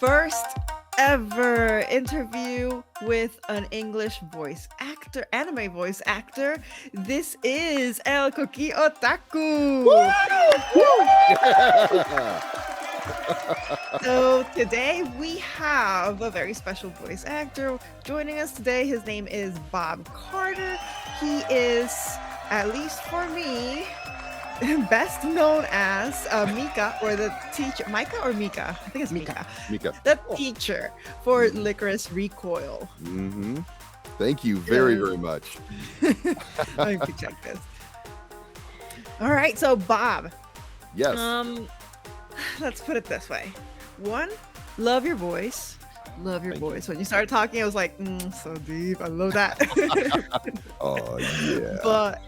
first ever interview with an English voice actor, anime voice actor. This is El Koki Otaku. So today we have a very special voice actor joining us today. His name is Bob Carter. He is, at least for me, best known as Mika, or the teacher. Mika or Mika? I think it's Mika. Mika. The teacher for Lycoris Recoil. Mm-hmm. Thank you very, very much. I have to check this. All right, so Bob. Yes. Let's put it this way. One, love your voice. Love your voice. When you started talking, I was like, so deep. I love that. Oh, yeah. But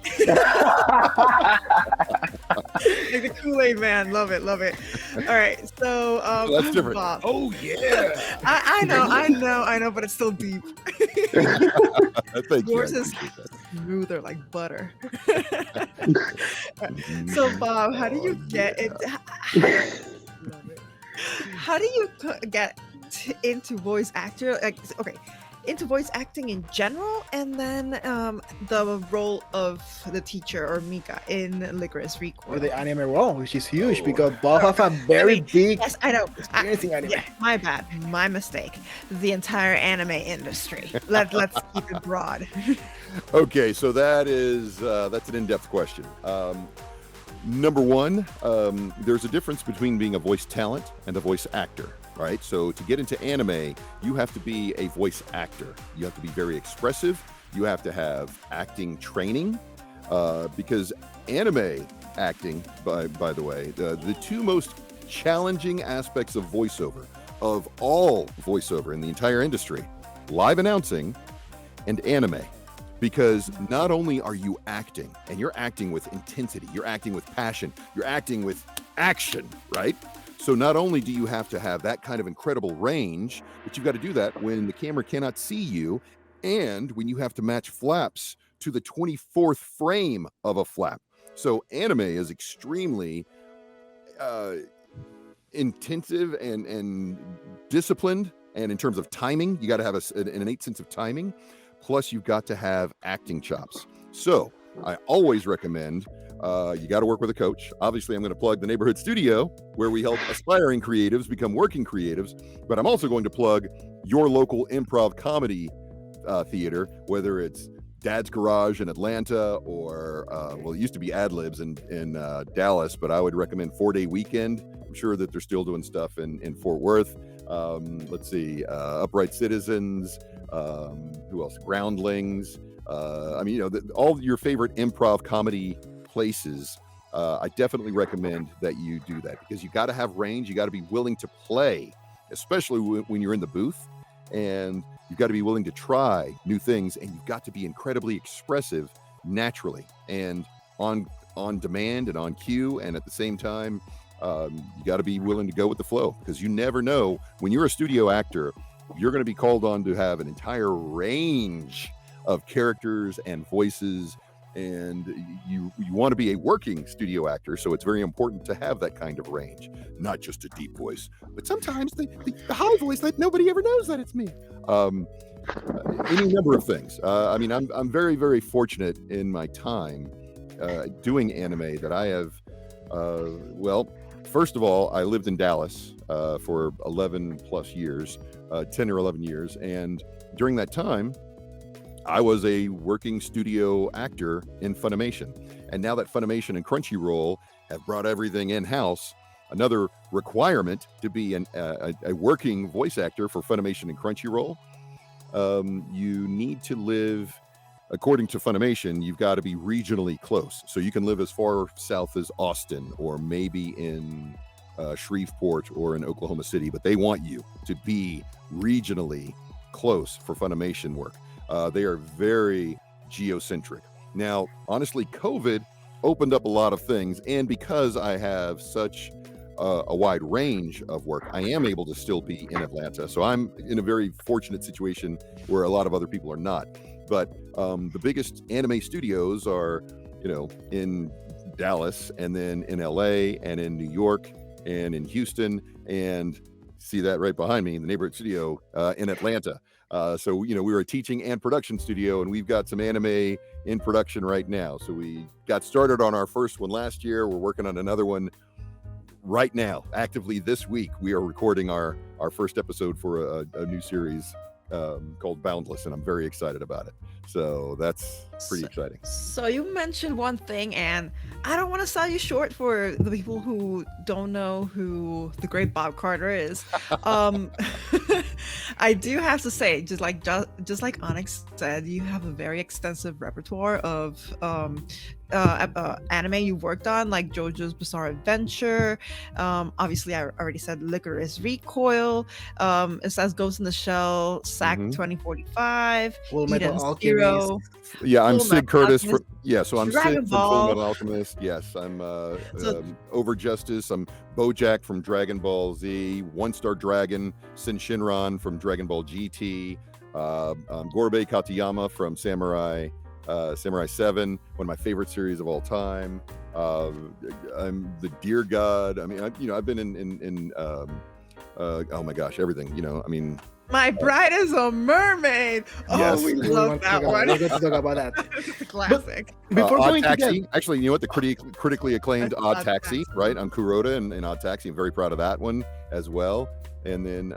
like the Kool-Aid man. Love it. Love it. All right. So That's different. Bob. Oh, yeah. I know, but it's still deep. Thank you. Yours is smoother like butter. So Bob, how do you get it? How do you get into voice actor, into voice acting in general, and then the role of the teacher or Mika in Lycoris Recoil? Or the anime role, which is huge because Bob have a very big Yes, I know. experience in anime. Yeah, my bad, my mistake. The entire anime industry. Let's keep it broad. Okay, so that's an in-depth question. Number one, there's a difference between being a voice talent and a voice actor, right? So to get into anime, you have to be a voice actor. You have to be very expressive. You have to have acting training, because anime acting, by the way, the two most challenging aspects of voiceover, of all voiceover in the entire industry, live announcing and anime. Because not only are you acting, and you're acting with intensity, you're acting with passion, you're acting with action, right? So not only do you have to have that kind of incredible range, but you've got to do that when the camera cannot see you, and when you have to match flaps to the 24th frame of a flap. So anime is extremely intensive and disciplined, and in terms of timing, you got to have an innate sense of timing. Plus, you've got to have acting chops. So I always recommend you got to work with a coach. Obviously, I'm going to plug the Neighborhood Studio, where we help aspiring creatives become working creatives. But I'm also going to plug your local improv comedy theater, whether it's Dad's Garage in Atlanta or, well, it used to be Ad Libs in Dallas, but I would recommend 4-Day Weekend. I'm sure that they're still doing stuff in Fort Worth. Let's see, Upright Citizens. Who else? Groundlings. All your favorite improv comedy places. I definitely recommend that you do that, because you got to have range. You got to be willing to play, especially when you're in the booth, and you've got to be willing to try new things, and you've got to be incredibly expressive naturally and on demand and on cue, and at the same time, you got to be willing to go with the flow, because you never know when you're a studio actor. You're going to be called on to have an entire range of characters and voices, and you want to be a working studio actor, so it's very important to have that kind of range, not just a deep voice, but sometimes the high voice that nobody ever knows that it's me. Any number of things. I'm very, very fortunate in my time doing anime that I have, first of all, I lived in Dallas for 11 plus years. 10 or 11 years, and during that time I was a working studio actor in Funimation, and now that Funimation and Crunchyroll have brought everything in-house, another requirement to be a working voice actor for Funimation and Crunchyroll, you need to live, according to Funimation, you've got to be regionally close, so you can live as far south as Austin, or maybe in Shreveport or in Oklahoma City, but they want you to be regionally close for Funimation work. They are very geocentric. Now, honestly, COVID opened up a lot of things, and because I have such a wide range of work, I am able to still be in Atlanta. So I'm in a very fortunate situation where a lot of other people are not. But the biggest anime studios are, in Dallas, and then in LA, and in New York, and in Houston, and see that right behind me in the neighborhood studio in Atlanta. So we were a teaching and production studio, and we've got some anime in production right now. So we got started on our first one last year. We're working on another one right now, actively this week. We are recording our first episode for a new series called Boundless, and I'm very excited about it. So that's pretty exciting. So you mentioned one thing, and I don't want to sell you short for the people who don't know who the great Bob Carter is. I do have to say, just like Onyx said, you have a very extensive repertoire of anime you've worked on, like JoJo's Bizarre Adventure. Obviously, I already said Lycoris Recoil. It says Ghost in the Shell, SAC 2045, Full Metal Eden's Alchemist. Hero. Yeah, I'm Full Sig Metal Curtis. Alchemist, So I'm Dragon Sig from Full Ball. Metal Alchemist. Yes, I'm Over Justice. I'm Bojack from Dragon Ball Z. One Star Dragon, Sin Shinron from Dragon Ball GT. Gorbei Katayama from Samurai 7, one of my favorite series of all time. I'm the Deer God. I mean, I've been in oh my gosh, everything. My Bride is a Mermaid. Yes. Oh, we We're love that one. going to talk about that. It's a classic. Before Odd going to Taxi. that, Actually, you know what? The critically acclaimed Odd Odd Taxi, Taxi. right? I'm Kuroda in Odd Taxi. I'm very proud of that one as well. And then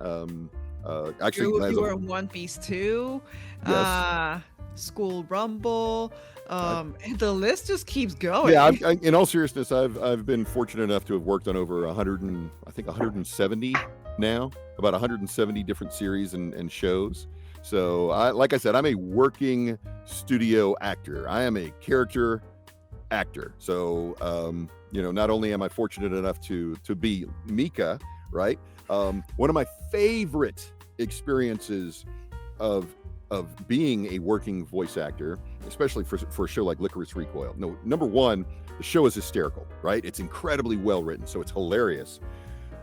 actually, You were in One Piece too. Yes. School Rumble. The list just keeps going. yeah. In all seriousness, I've been fortunate enough to have worked on over 170 now, about 170 different series and shows. So, like I said, I'm a working studio actor. I am a character actor. So, not only am I fortunate enough to be Mika, right? One of my favorite experiences of being a working voice actor, especially for a show like Lycoris Recoil. No, number one, the show is hysterical, right? It's incredibly well written, so it's hilarious.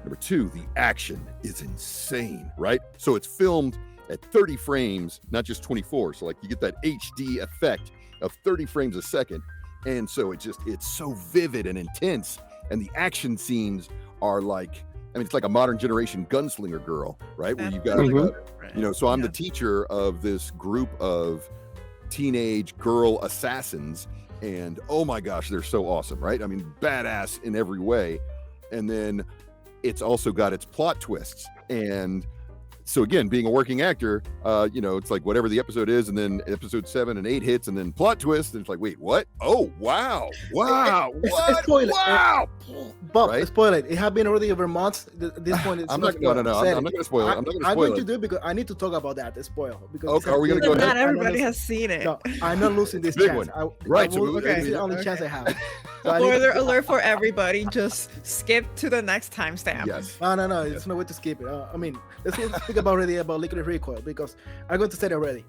Number two, the action is insane, right? So it's filmed at 30 frames, not just 24. So like you get that HD effect of 30 frames a second. And so it's so vivid and intense. And the action scenes are like, it's like a modern generation gunslinger girl, right? Where you've got, so I'm the teacher of this group of teenage girl assassins. And oh my gosh, they're so awesome, right? Badass in every way. And then it's also got its plot twists. And so again, being a working actor, it's like whatever the episode is, and then episode 7 and 8 hits, and then plot twist, and it's like, wait, what? Oh, wow, what? Spoil it. Wow. Bob, Right? spoil it. It has been already over months. At this point, it's I'm not going to spoil it. I'm not going to I'm spoil going to it. do it because I need to talk about that. The spoil. Because Okay, are we gonna go But ahead? not everybody has seen it. No, I'm not losing this Big chance. one. Right, so This is the only okay. chance I have. So I need Spoiler to- alert for everybody. Just skip to the next timestamp. Yes. No. There's no way to skip it. Let's speak about Lycoris Recoil because I'm going to say it already.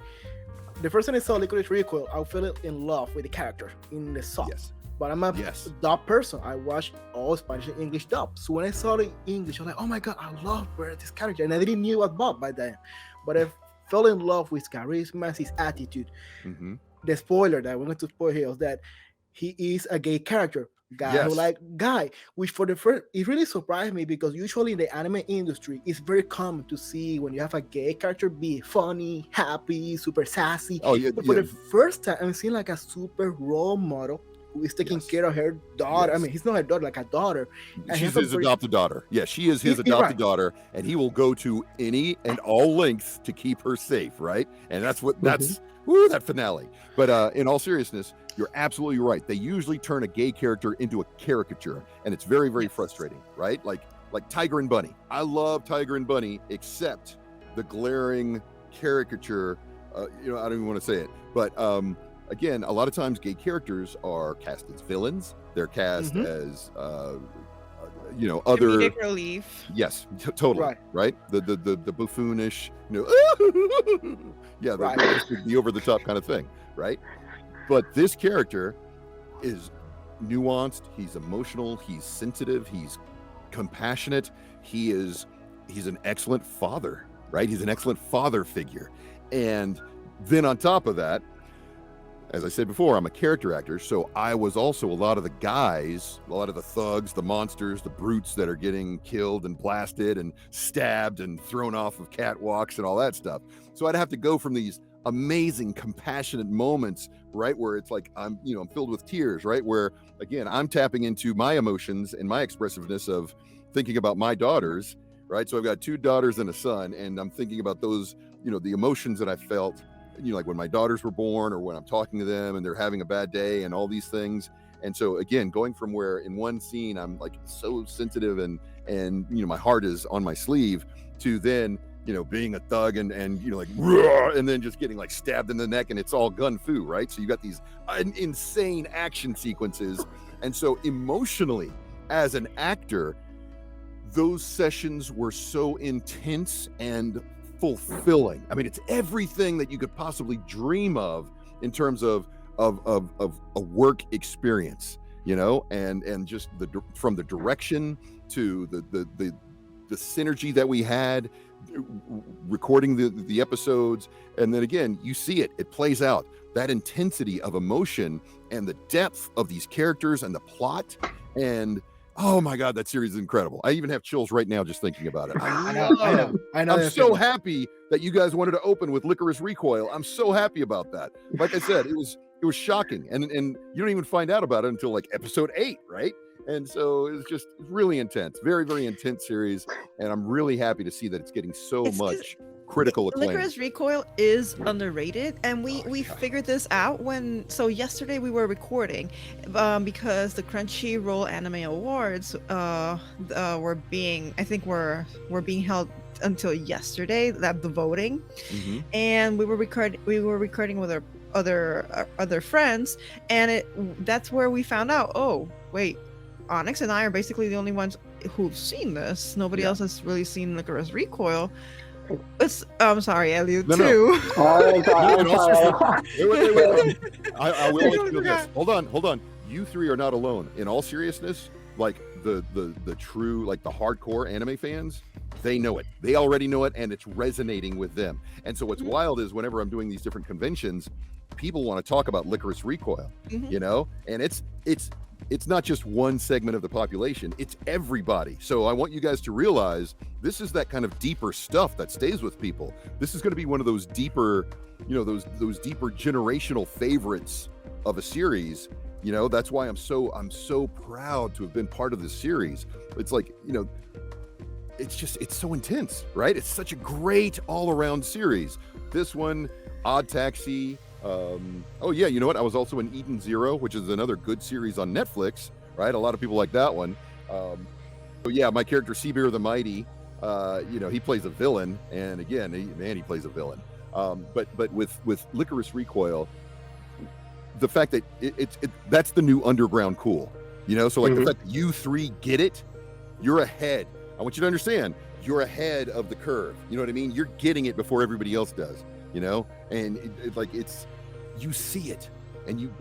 The first time I saw Lycoris Recoil, I fell in love with the character in the sub. Yes. But I'm a Yes. dub person. I watch all Spanish and English dub. So when I saw the English, I was like, oh my god, I love this character. And I didn't knew what Bob by then. But I fell in love with his charisma, his attitude. Mm-hmm. The spoiler that we're going to spoil here is that he is a gay character. Guy, which for the first, it really surprised me because usually in the anime industry, it's very common to see when you have a gay character be funny, happy, super sassy. Oh, yeah. But for the first time, I'm seeing like a super role model who is taking Yes. care of her daughter. Yes. He's not her daughter, like a daughter. And She's he's a his very- adopted daughter. Yeah, she is his You're adopted right. daughter, and he will go to any and all lengths to keep her safe, right? And that's that finale. But in all seriousness, you're absolutely right. They usually turn a gay character into a caricature, and it's very, very frustrating, right? Like Tiger and Bunny. I love Tiger and Bunny, except the glaring caricature. I don't even want to say it, but again, a lot of times gay characters are cast as villains. They're cast as other. Comedic relief. Yes, totally. Right. The buffoonish, yeah, Right. the over the top kind of thing, right? But this character is nuanced. He's emotional. He's sensitive. He's compassionate. He's an excellent father, right? He's an excellent father figure, and then on top of that, as I said before, I'm a character actor, so I was also a lot of the guys, a lot of the thugs, the monsters, the brutes that are getting killed and blasted and stabbed and thrown off of catwalks and all that stuff. So I'd have to go from these amazing, compassionate moments, right, where it's like I'm filled with tears, right, where again I'm tapping into my emotions and my expressiveness of thinking about my daughters, right? So I've got 2 daughters and a son, and I'm thinking about those, the emotions that I felt, like when my daughters were born or when I'm talking to them and they're having a bad day and all these things. And so again, going from where in one scene I'm like so sensitive and my heart is on my sleeve, to then being a thug and like roar, and then just getting like stabbed in the neck, and it's all gun fu, right? So you got these insane action sequences. And so emotionally as an actor, those sessions were so intense and fulfilling. I mean, it's everything that you could possibly dream of in terms of a work experience, and just from the direction to the synergy that we had recording the episodes. And then again, you see it plays out, that intensity of emotion and the depth of these characters and the plot. And oh my God, that series is incredible. I even have chills right now just thinking about it. I know. I'm so happy that you guys wanted to open with Lycoris Recoil. I'm so happy about that. Like I said, it was shocking, and you don't even find out about it until like episode 8, right? And so it's just really intense, very, very intense series, and I'm really happy to see that it's getting so much critical acclaim. Lycoris Recoil is underrated, and we figured this out so yesterday we were recording because the Crunchyroll Anime Awards were being held until yesterday, that the voting. And we were recording with our other friends, and that's where we found out, oh wait, Onyx and I are basically the only ones who've seen this. Nobody else has really seen Lycoris Recoil. I'm sorry, Elliot, too. Wait. I will let you know this. Hold on. You 3 are not alone. In all seriousness, like the true, like the hardcore anime fans, they know it. They already know it, and it's resonating with them. And so what's wild is whenever I'm doing these different conventions, people want to talk about Lycoris Recoil, and it's not just one segment of the population, it's everybody. So I want you guys to realize this is that kind of deeper stuff that stays with people. This is going to be one of those deeper, those deeper generational favorites of a series. That's why I'm so proud to have been part of this series. It's like, it's so intense, right? It's such a great all-around series. This one, Odd Taxi. Oh yeah, you know what? I was also in Eden Zero, which is another good series on Netflix, right? A lot of people like that one. So yeah, my character Seabeer the Mighty, he plays a villain, and again, he plays a villain. But with Lycoris Recoil, the fact that that's the new underground cool, So like the fact that you 3 get it, you're ahead. I want you to understand, you're ahead of the curve. You know what I mean? You're getting it before everybody else does. And you see it, and you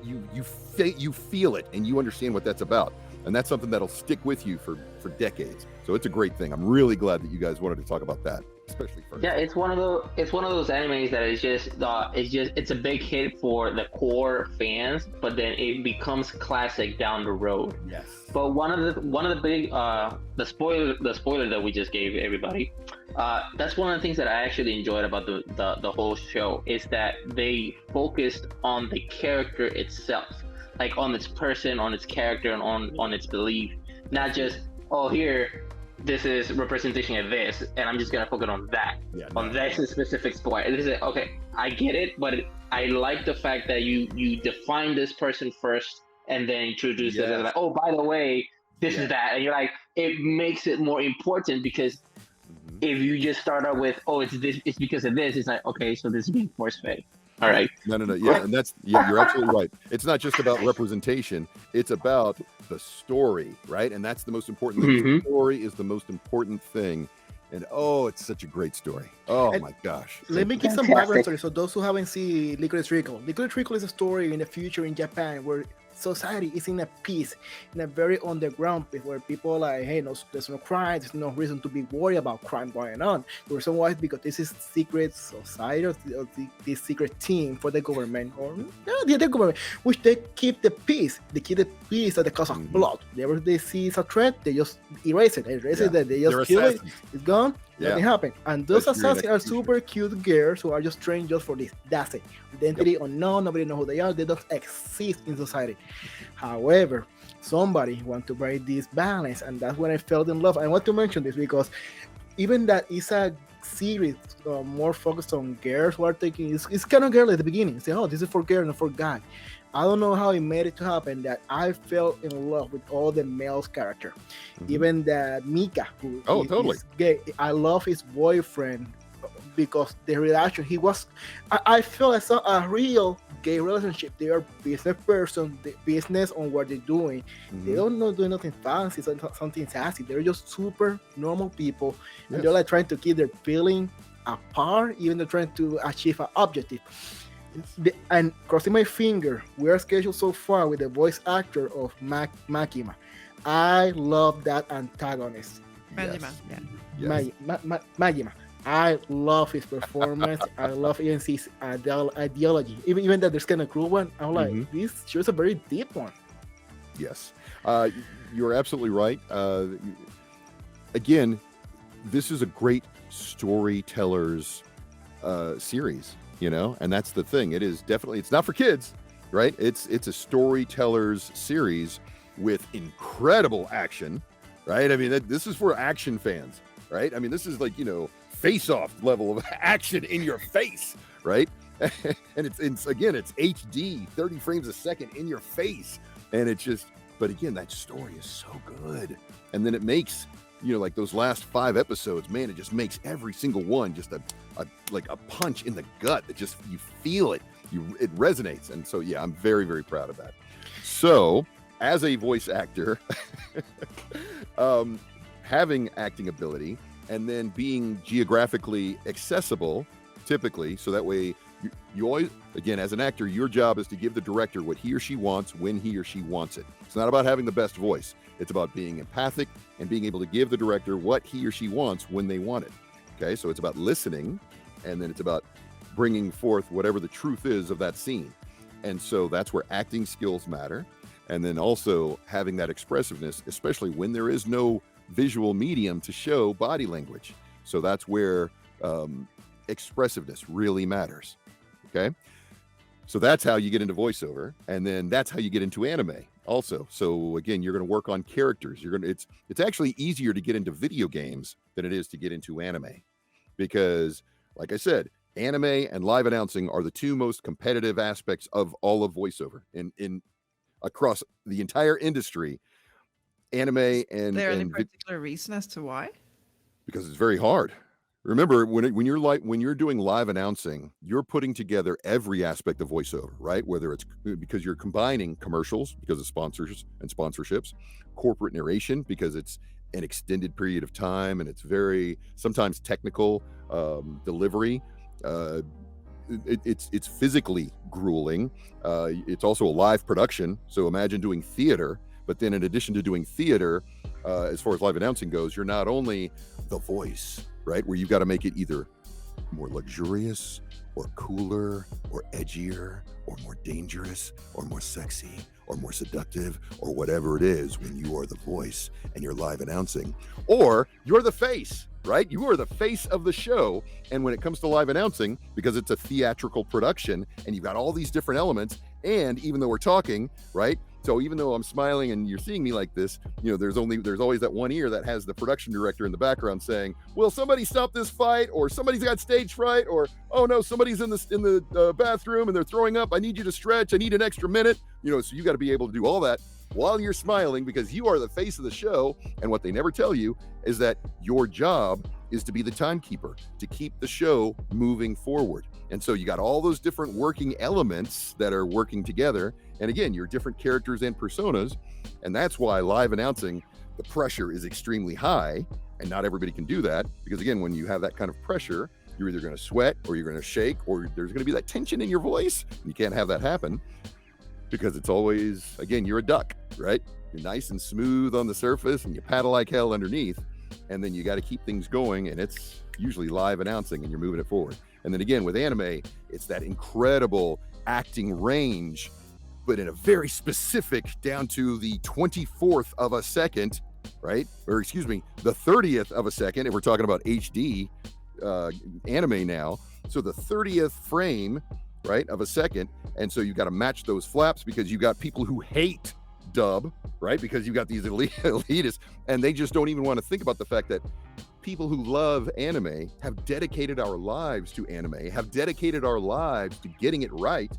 feel it, and you understand what that's about, and that's something that'll stick with you for decades. So it's a great thing. I'm really glad that you guys wanted to talk about that, especially first. Yeah, it's one of those animes that is it's a big hit for the core fans, but then it becomes classic down the road. Yes. But one of the big the spoiler that we just gave everybody, that's one of the things that I actually enjoyed about the whole show, is that they focused on the character itself, like on its person, on its character, and on its belief, not just, oh, here, this is representation of this, and I'm just gonna focus on that, on that specific sport. It is okay, I get it, but I like the fact that you define this person first, and then introduce it as like, oh, by the way, this is that, and you're like, it makes it more important, because if you just start out with, oh, it's this, it's because of this, it's like, okay, so this is being force-fed. All right. No. Yeah, and you're absolutely right. It's not just about representation. It's about the story, right? And that's the most important thing. The story is the most important thing. And it's such a great story. Oh my gosh. Let me give some background story. So those who haven't seen Lycoris Recoil. Lycoris Recoil is a story in the future in Japan where society is in a peace, in a very underground place where people are like, hey, no, there's no crime, there's no reason to be worried about crime going on. The reason why is because this is secret society or this secret team for the government, or the government, which they keep the peace. They keep the peace at the cost of blood. Whenever they see it's a threat, they just erase it. They just kill it. It's gone. Nothing happened. And those assassins are super cute girls who are just trained just for this. That's it. Identity unknown. Nobody knows who they are. They don't exist in society. However, somebody want to break this balance, and that's when I fell in love. I want to mention this because even that is a series more focused on girls who are taking it's kind of girl at the beginning. Say, oh, this is for girl and for guy. I don't know how it made it to happen that I fell in love with all the male's character. Even that Mika, who is gay. I love his boyfriend because the reaction he was. I feel I saw a real gay relationship. They are business person, the business on what they're doing. They don't know doing nothing fancy, something sassy. They're just super normal people, and they're like trying to keep their feeling apart, even they're trying to achieve an objective. And crossing my finger, we are scheduled so far with the voice actor of Makima. I love that antagonist. Magima. I love his performance. I love his ideology. Even that there's kind of cool one. I'm like, this shows a very deep one. Yes, you're absolutely right. Again, this is a great storyteller's series. And that's the thing. It is definitely, it's not for kids, right? It's a storyteller's series with incredible action, right? I mean, this is for action fans, right? I mean, this is like, face-off level of action in your face, right? And it's HD, 30 frames a second in your face. And it's just, but again, that story is so good. And then it makes, like those last 5 episodes, man, it just makes every single one just a punch in the gut that just, you feel it, it resonates. And so, yeah, I'm very, very proud of that. So as a voice actor, having acting ability and then being geographically accessible, typically, so that way you always, again, as an actor, your job is to give the director what he or she wants when he or she wants it. It's not about having the best voice. It's about being empathic and being able to give the director what he or she wants when they want it. Okay, so it's about listening, and then it's about bringing forth whatever the truth is of that scene. And so that's where acting skills matter. And then also having that expressiveness, especially when there is no visual medium to show body language. So that's where expressiveness really matters. Okay, so that's how you get into voiceover, and then that's how you get into anime also. So again, you're going to work on characters. It's actually easier to get into video games than it is to get into anime, because like I said, anime and live announcing are the 2 most competitive aspects of all of voiceover in across the entire industry. Anime and there any particular reason as to why? Because it's very hard. Remember, when you're doing live announcing, you're putting together every aspect of voiceover, right? Whether it's because you're combining commercials because of sponsors and sponsorships, corporate narration because it's an extended period of time and it's very sometimes technical delivery. It's physically grueling. It's also a live production. So imagine doing theater. But then in addition to doing theater, as far as live announcing goes, you're not only the voice, right? Where you've got to make it either more luxurious or cooler or edgier or more dangerous or more sexy or more seductive or whatever it is when you are the voice and you're live announcing, or you're the face, right? You are the face of the show. And when it comes to live announcing, because it's a theatrical production and you've got all these different elements, and even though we're talking, right? So even though I'm smiling and you're seeing me like this, there's always that one ear that has the production director in the background saying, "Will somebody stop this fight?" Or "Somebody's got stage fright," or "Oh no, somebody's in the bathroom and they're throwing up. I need you to stretch. I need an extra minute." So you got to be able to do all that while you're smiling, because you are the face of the show. And what they never tell you is that your job is to be the timekeeper, to keep the show moving forward. And so you got all those different working elements that are working together. And again, your different characters and personas. And that's why live announcing, the pressure is extremely high, and not everybody can do that. Because again, when you have that kind of pressure, you're either going to sweat or you're going to shake, or there's going to be that tension in your voice. You can't have that happen. because it's always, again, you're a duck, right? You're nice and smooth on the surface and you paddle like hell underneath, and then you got to keep things going, and it's usually live announcing and you're moving it forward. And then again with anime, it's that incredible acting range, but in a very specific, down to the 24th of a second, right? Or excuse me, the 30th of a second, if we're talking about HD anime now. So the 30th frame, right, of a second. And so you got to match those flaps, because you got people who hate dub, right? Because you got these elitists, and they just don't even want to think about the fact that people who love anime have dedicated our lives to anime, have dedicated our lives to getting it right,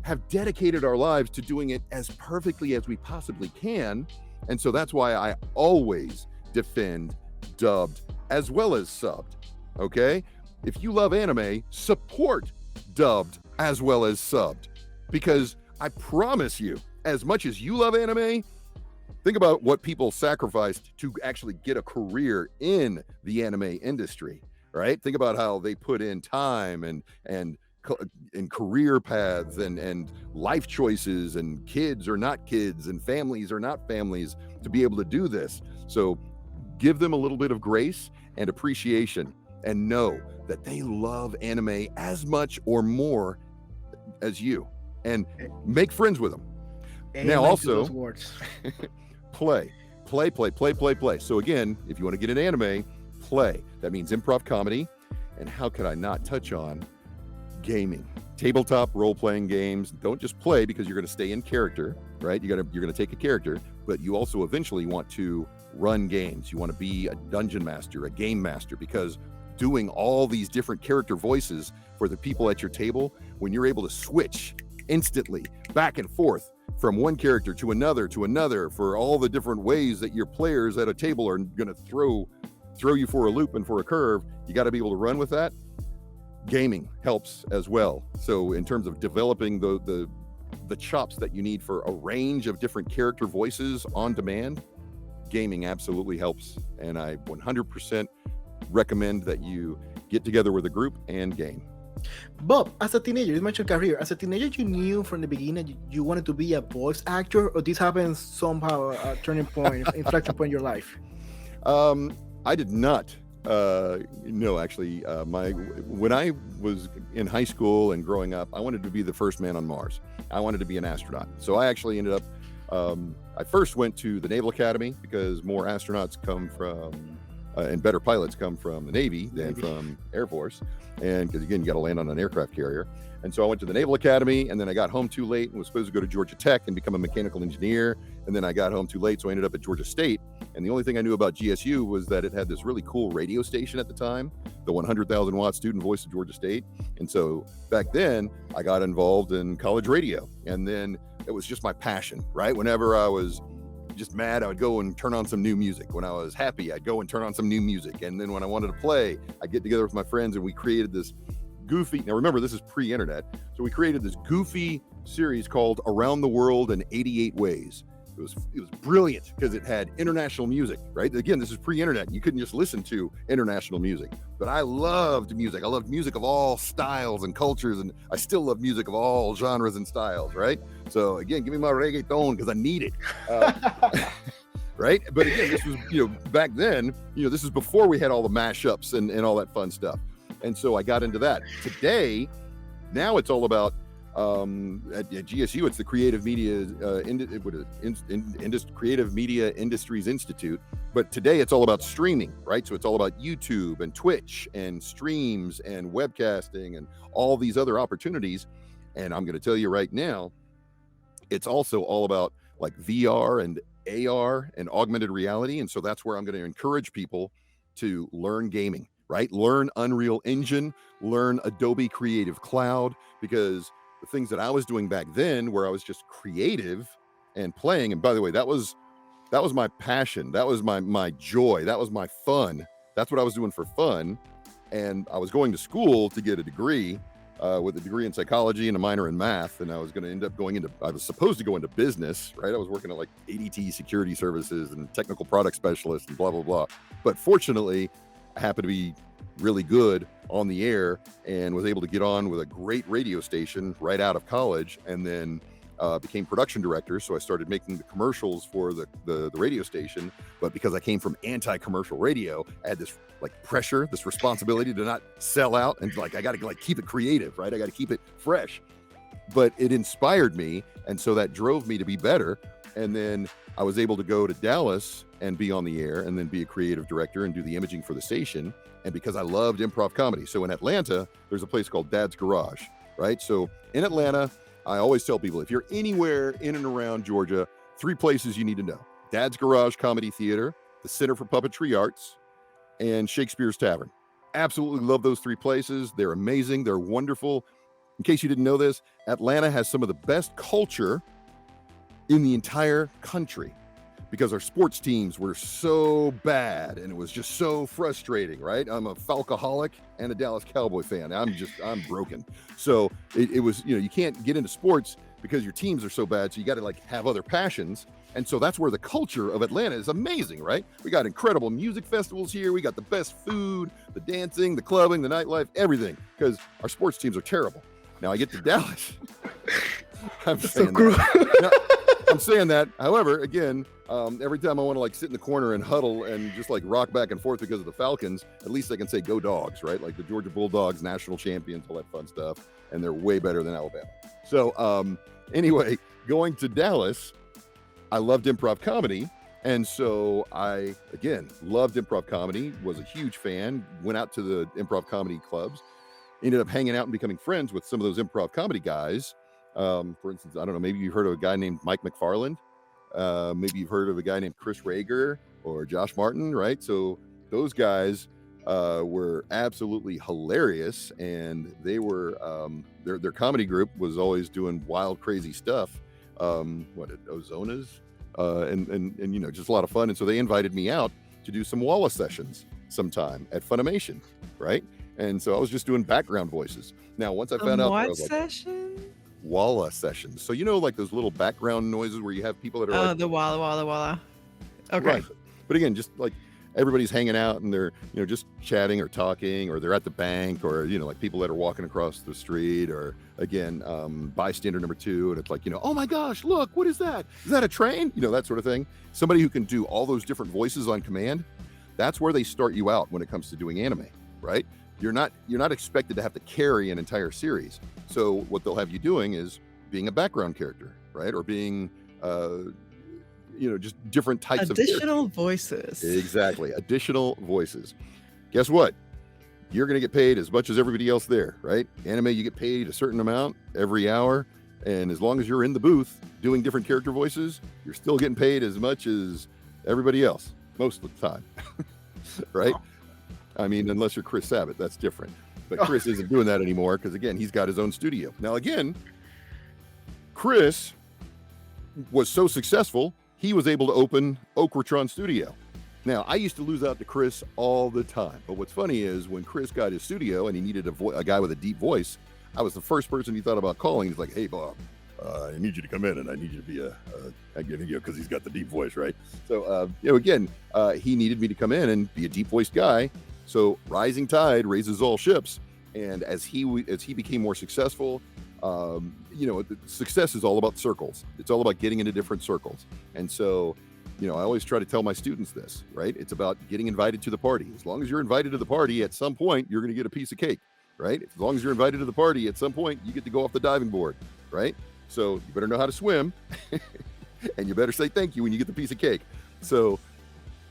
have dedicated our lives to doing it as perfectly as we possibly can. And so that's why I always defend dubbed as well as subbed. Okay? If you love anime, support dubbed as well as subbed, because I promise you, as much as you love anime, think about what people sacrificed to actually get a career in the anime industry, right? Think about how they put in time and career paths and life choices, and kids or not kids, and families or not families, to be able to do this. So give them a little bit of grace and appreciation, and know that they love anime as much or more as you, and make friends with them. Now also play. So again, if you want to get an anime, play. That means improv comedy. And how could I not touch on gaming? Tabletop role-playing games. Don't just play because you're going to stay in character, right? You're going to take a character, but you also eventually want to run games. You want to be a dungeon master, a game master, because doing all these different character voices for the people at your table, when you're able to switch instantly back and forth from one character to another for all the different ways that your players at a table are going to throw you for a loop and for a curve, you got to be able to run with that. Gaming helps as well. So in terms of developing the chops that you need for a range of different character voices on demand, gaming absolutely helps. And I 100% recommend that you get together with a group and game. Bob, as a teenager, you mentioned career. As a teenager, you knew from the beginning you wanted to be a voice actor, or this happens somehow a turning point, inflection point in your life? I did not. No, actually, when I was in high school and growing up, I wanted to be the first man on Mars. I wanted to be an astronaut. So I actually ended up, I first went to the Naval Academy, because more astronauts come from, and better pilots come from the Navy than from Air Force. And because again, you got to land on an aircraft carrier. And so I went to the Naval Academy, and then I got home too late and was supposed to go to Georgia Tech and become a mechanical engineer. And then I got home too late, so I ended up at Georgia State. And the only thing I knew about GSU was that it had this really cool radio station at the time, the 100,000 watt student voice of Georgia State. And so back then I got involved in college radio, and then it was just my passion, right? Whenever I was just mad, I would go and turn on some new music. When I was happy, I'd go and turn on some new music. And then when I wanted to play, I'd get together with my friends, and we created this goofy, now remember, this is pre-internet, so we created this goofy series called Around the World in 88 Ways. It was brilliant because it had international music, right? Again, this is pre-internet. You couldn't just listen to international music, but I loved music. I loved music of all styles and cultures, and I still love music of all genres and styles, right? So again, give me my reggaeton because I need it. Right? But again, this was, back then, this is before we had all the mashups and all that fun stuff. And so I got into that. Today, now it's all about, at GSU, it's the Creative Media Creative Media Industries Institute. But today it's all about streaming, right? So it's all about YouTube and Twitch and streams and webcasting and all these other opportunities. And I'm going to tell you right now, it's also all about like VR and AR and augmented reality. And so that's where I'm going to encourage people to learn gaming, right? Learn Unreal Engine, learn Adobe Creative Cloud, because the things that I was doing back then, where I was just creative and playing, and by the way, that was my passion, that was my joy, that was my fun. That's what I was doing for fun. And I was going to school to get a degree, with a degree in psychology and a minor in math, and I was going to end up I was supposed to go into business, right? I was working at like ADT Security Services and technical product specialist and blah, blah, blah. But fortunately, I happened to be really good on the air and was able to get on with a great radio station right out of college, and then became production director. So I started making the commercials for the radio station. But because I came from anti-commercial radio, I had this like pressure, this responsibility to not sell out, and like I got to like keep it creative, right? I got to keep it fresh. But it inspired me, and so that drove me to be better. And then I was able to go to Dallas and be on the air, and then be a creative director and do the imaging for the station. And because I loved improv comedy, so in Atlanta, there's a place called Dad's Garage, right? So in Atlanta, I always tell people, if you're anywhere in and around Georgia, 3 places you need to know: Dad's Garage Comedy Theater, the Center for Puppetry Arts, and Shakespeare's Tavern. Absolutely love those 3 places. They're amazing. They're wonderful. In case you didn't know this, Atlanta has some of the best culture in the entire country, because our sports teams were so bad and it was just so frustrating, right? I'm a Falcoholic and a Dallas Cowboy fan. I'm broken. So it was, you can't get into sports because your teams are so bad. So you got to like have other passions. And so that's where the culture of Atlanta is amazing, right? We got incredible music festivals here. We got the best food, the dancing, the clubbing, the nightlife, everything, because our sports teams are terrible. Now I get to Dallas. I'm saying I'm saying that. However, again, every time I want to like sit in the corner and huddle and just like rock back and forth because of the Falcons, at least I can say go Dogs, right? Like the Georgia Bulldogs, national champions, all that fun stuff. And they're way better than Alabama. So anyway, going to Dallas, I loved improv comedy. And so I, again, loved improv comedy, was a huge fan, went out to the improv comedy clubs, ended up hanging out and becoming friends with some of those improv comedy guys. For instance, I don't know, maybe you've heard of a guy named Mike McFarland. Maybe you've heard of a guy named Chris Rager or Josh Martin, right? So those guys were absolutely hilarious, and they were their comedy group was always doing wild, crazy stuff. Ozonas, and just a lot of fun. And so they invited me out to do some Walla sessions sometime at Funimation, right? And so I was just doing background voices. Now, once I found out, what I was like, session? Walla sessions. So like those little background noises where you have people that are like, the walla. Okay. Right. But again, just like everybody's hanging out and they're just chatting or talking, or they're at the bank, or like people that are walking across the street, or again, bystander number 2, and it's like, oh my gosh, look, what is that? Is that a train? That sort of thing. Somebody who can do all those different voices on command. That's where they start you out when it comes to doing anime, right? You're not expected to have to carry an entire series. So what they'll have you doing is being a background character, right? Or being, just different types of additional voices. Exactly, additional voices. Guess what? You're going to get paid as much as everybody else there, right? Anime, you get paid a certain amount every hour, and as long as you're in the booth doing different character voices, you're still getting paid as much as everybody else most of the time, right? I mean, unless you're Chris Sabat, that's different. But Chris isn't doing that anymore because, again, he's got his own studio. Now, again, Chris was so successful, he was able to open Okratron Studio. Now, I used to lose out to Chris all the time. But what's funny is when Chris got his studio and he needed a guy with a deep voice, I was the first person he thought about calling. He's like, hey, Bob, I need you to come in, and I need you to be because he's got the deep voice, right? So, again, he needed me to come in and be a deep voiced guy. So rising tide raises all ships. And as he became more successful, success is all about circles. It's all about getting into different circles. And so, I always try to tell my students this, right? It's about getting invited to the party. As long as you're invited to the party, at some point, you're going to get a piece of cake, right? As long as you're invited to the party, at some point, you get to go off the diving board, right? So you better know how to swim and you better say thank you when you get the piece of cake. So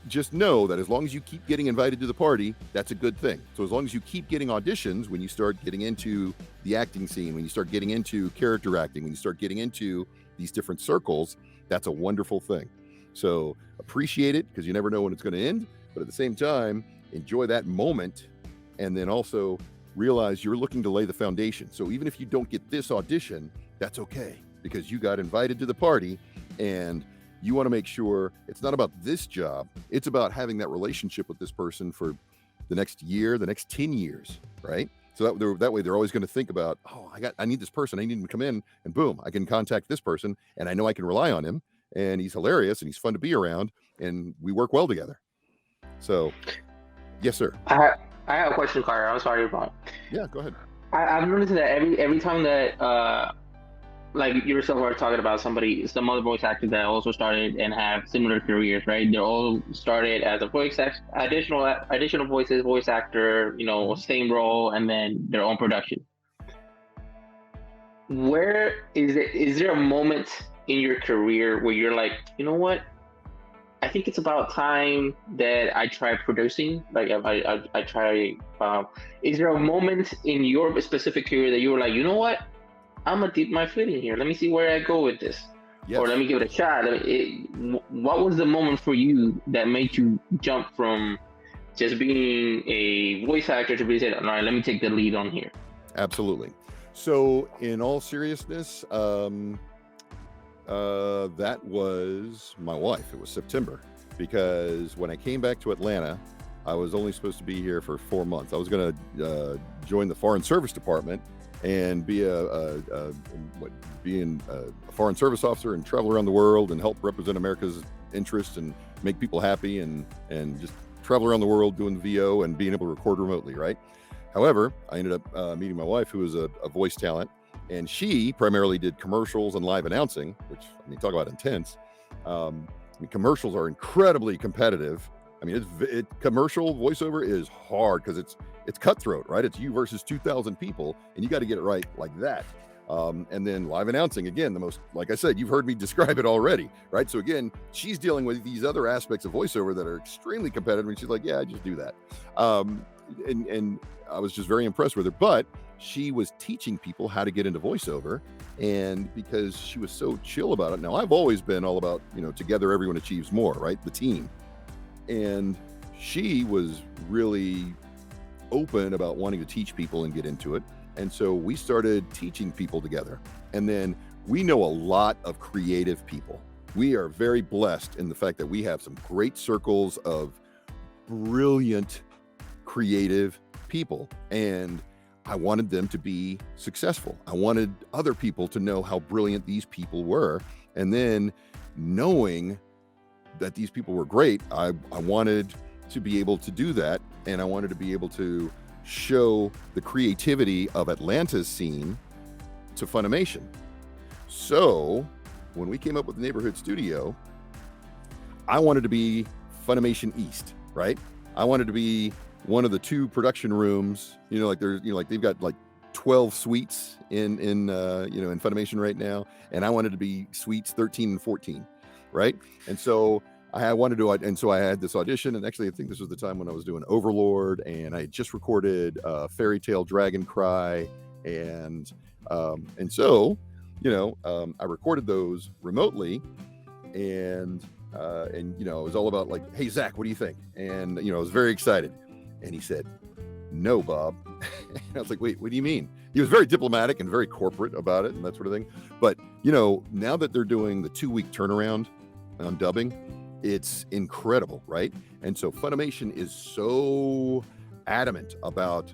just know that as long as you keep getting invited to the party, that's a good thing. So as long as you keep getting auditions, when you start getting into the acting scene, when you start getting into character acting, when you start getting into these different circles, that's a wonderful thing. So appreciate it, because you never know when it's going to end. But at the same time, enjoy that moment, and then also realize you're looking to lay the foundation. So even if you don't get this audition, that's okay, because you got invited to the party, and you want to make sure it's not about this job. It's about having that relationship with this person for the next year, the next 10 years, right? So that way they're always going to think about, I need this person. I need him to come in, and boom, I can contact this person, and I know I can rely on him, and he's hilarious, and he's fun to be around, and we work well together. So, yes, sir. I have a question, Carter. I'm sorry about. Yeah, go ahead. I've noticed that every time that like yourself are talking about some other voice actors that also started and have similar careers, right? They all started as a additional voices, voice actor, same role, and then their own production. Where is there a moment in your career where you're like, you know what? I think it's about time that I try producing. Like I try. Is there a moment in your specific career that you were like, you know what? I'm gonna dip my foot in here. Let me see where I go with this, Yes. or let me give it a shot. What was the moment for you that made you jump from just being a voice actor to be said, all right, let me take the lead on here? Absolutely. So, in all seriousness, that was my wife. It was September, because when I came back to Atlanta, I was only supposed to be here for 4 months. I was going to join the Foreign Service Department and be a foreign service officer and travel around the world and help represent America's interests and make people happy and just travel around the world doing VO and being able to record remotely, right? However, I ended up meeting my wife, who is a voice talent, and she primarily did commercials and live announcing, which, I mean, talk about intense. Commercials are incredibly competitive. I mean, commercial voiceover is hard because it's cutthroat, right? It's you versus 2,000 people, and you got to get it right like that. And then live announcing, again, like I said, you've heard me describe it already, right? So again, she's dealing with these other aspects of voiceover that are extremely competitive, and she's like, yeah, I just do that. And I was just very impressed with her, but she was teaching people how to get into voiceover, and because she was so chill about it. Now, I've always been all about, together everyone achieves more, right? The team. And she was really open about wanting to teach people and get into it. And so we started teaching people together. And then we know a lot of creative people. We are very blessed in the fact that we have some great circles of brilliant, creative people. And I wanted them to be successful. I wanted other people to know how brilliant these people were. And then knowing that these people were great, I wanted to be able to do that. And I wanted to be able to show the creativity of Atlanta's scene to Funimation. So when we came up with the Neighborhood Studio, I wanted to be Funimation East, right? I wanted to be one of the 2 production rooms, like there's, like they've got like 12 suites in Funimation right now. And I wanted to be suites 13 and 14, right? And so I had this audition, and actually I think this was the time when I was doing Overlord, and I had just recorded Fairy Tale Dragon Cry, and so I recorded those remotely, and it was all about like, hey Zach, what do you think? And I was very excited, and he said, no, Bob. And I was like, wait, what do you mean? He was very diplomatic and very corporate about it and that sort of thing. But now that they're doing the 2-week turnaround on dubbing, it's incredible, right? And so Funimation is so adamant about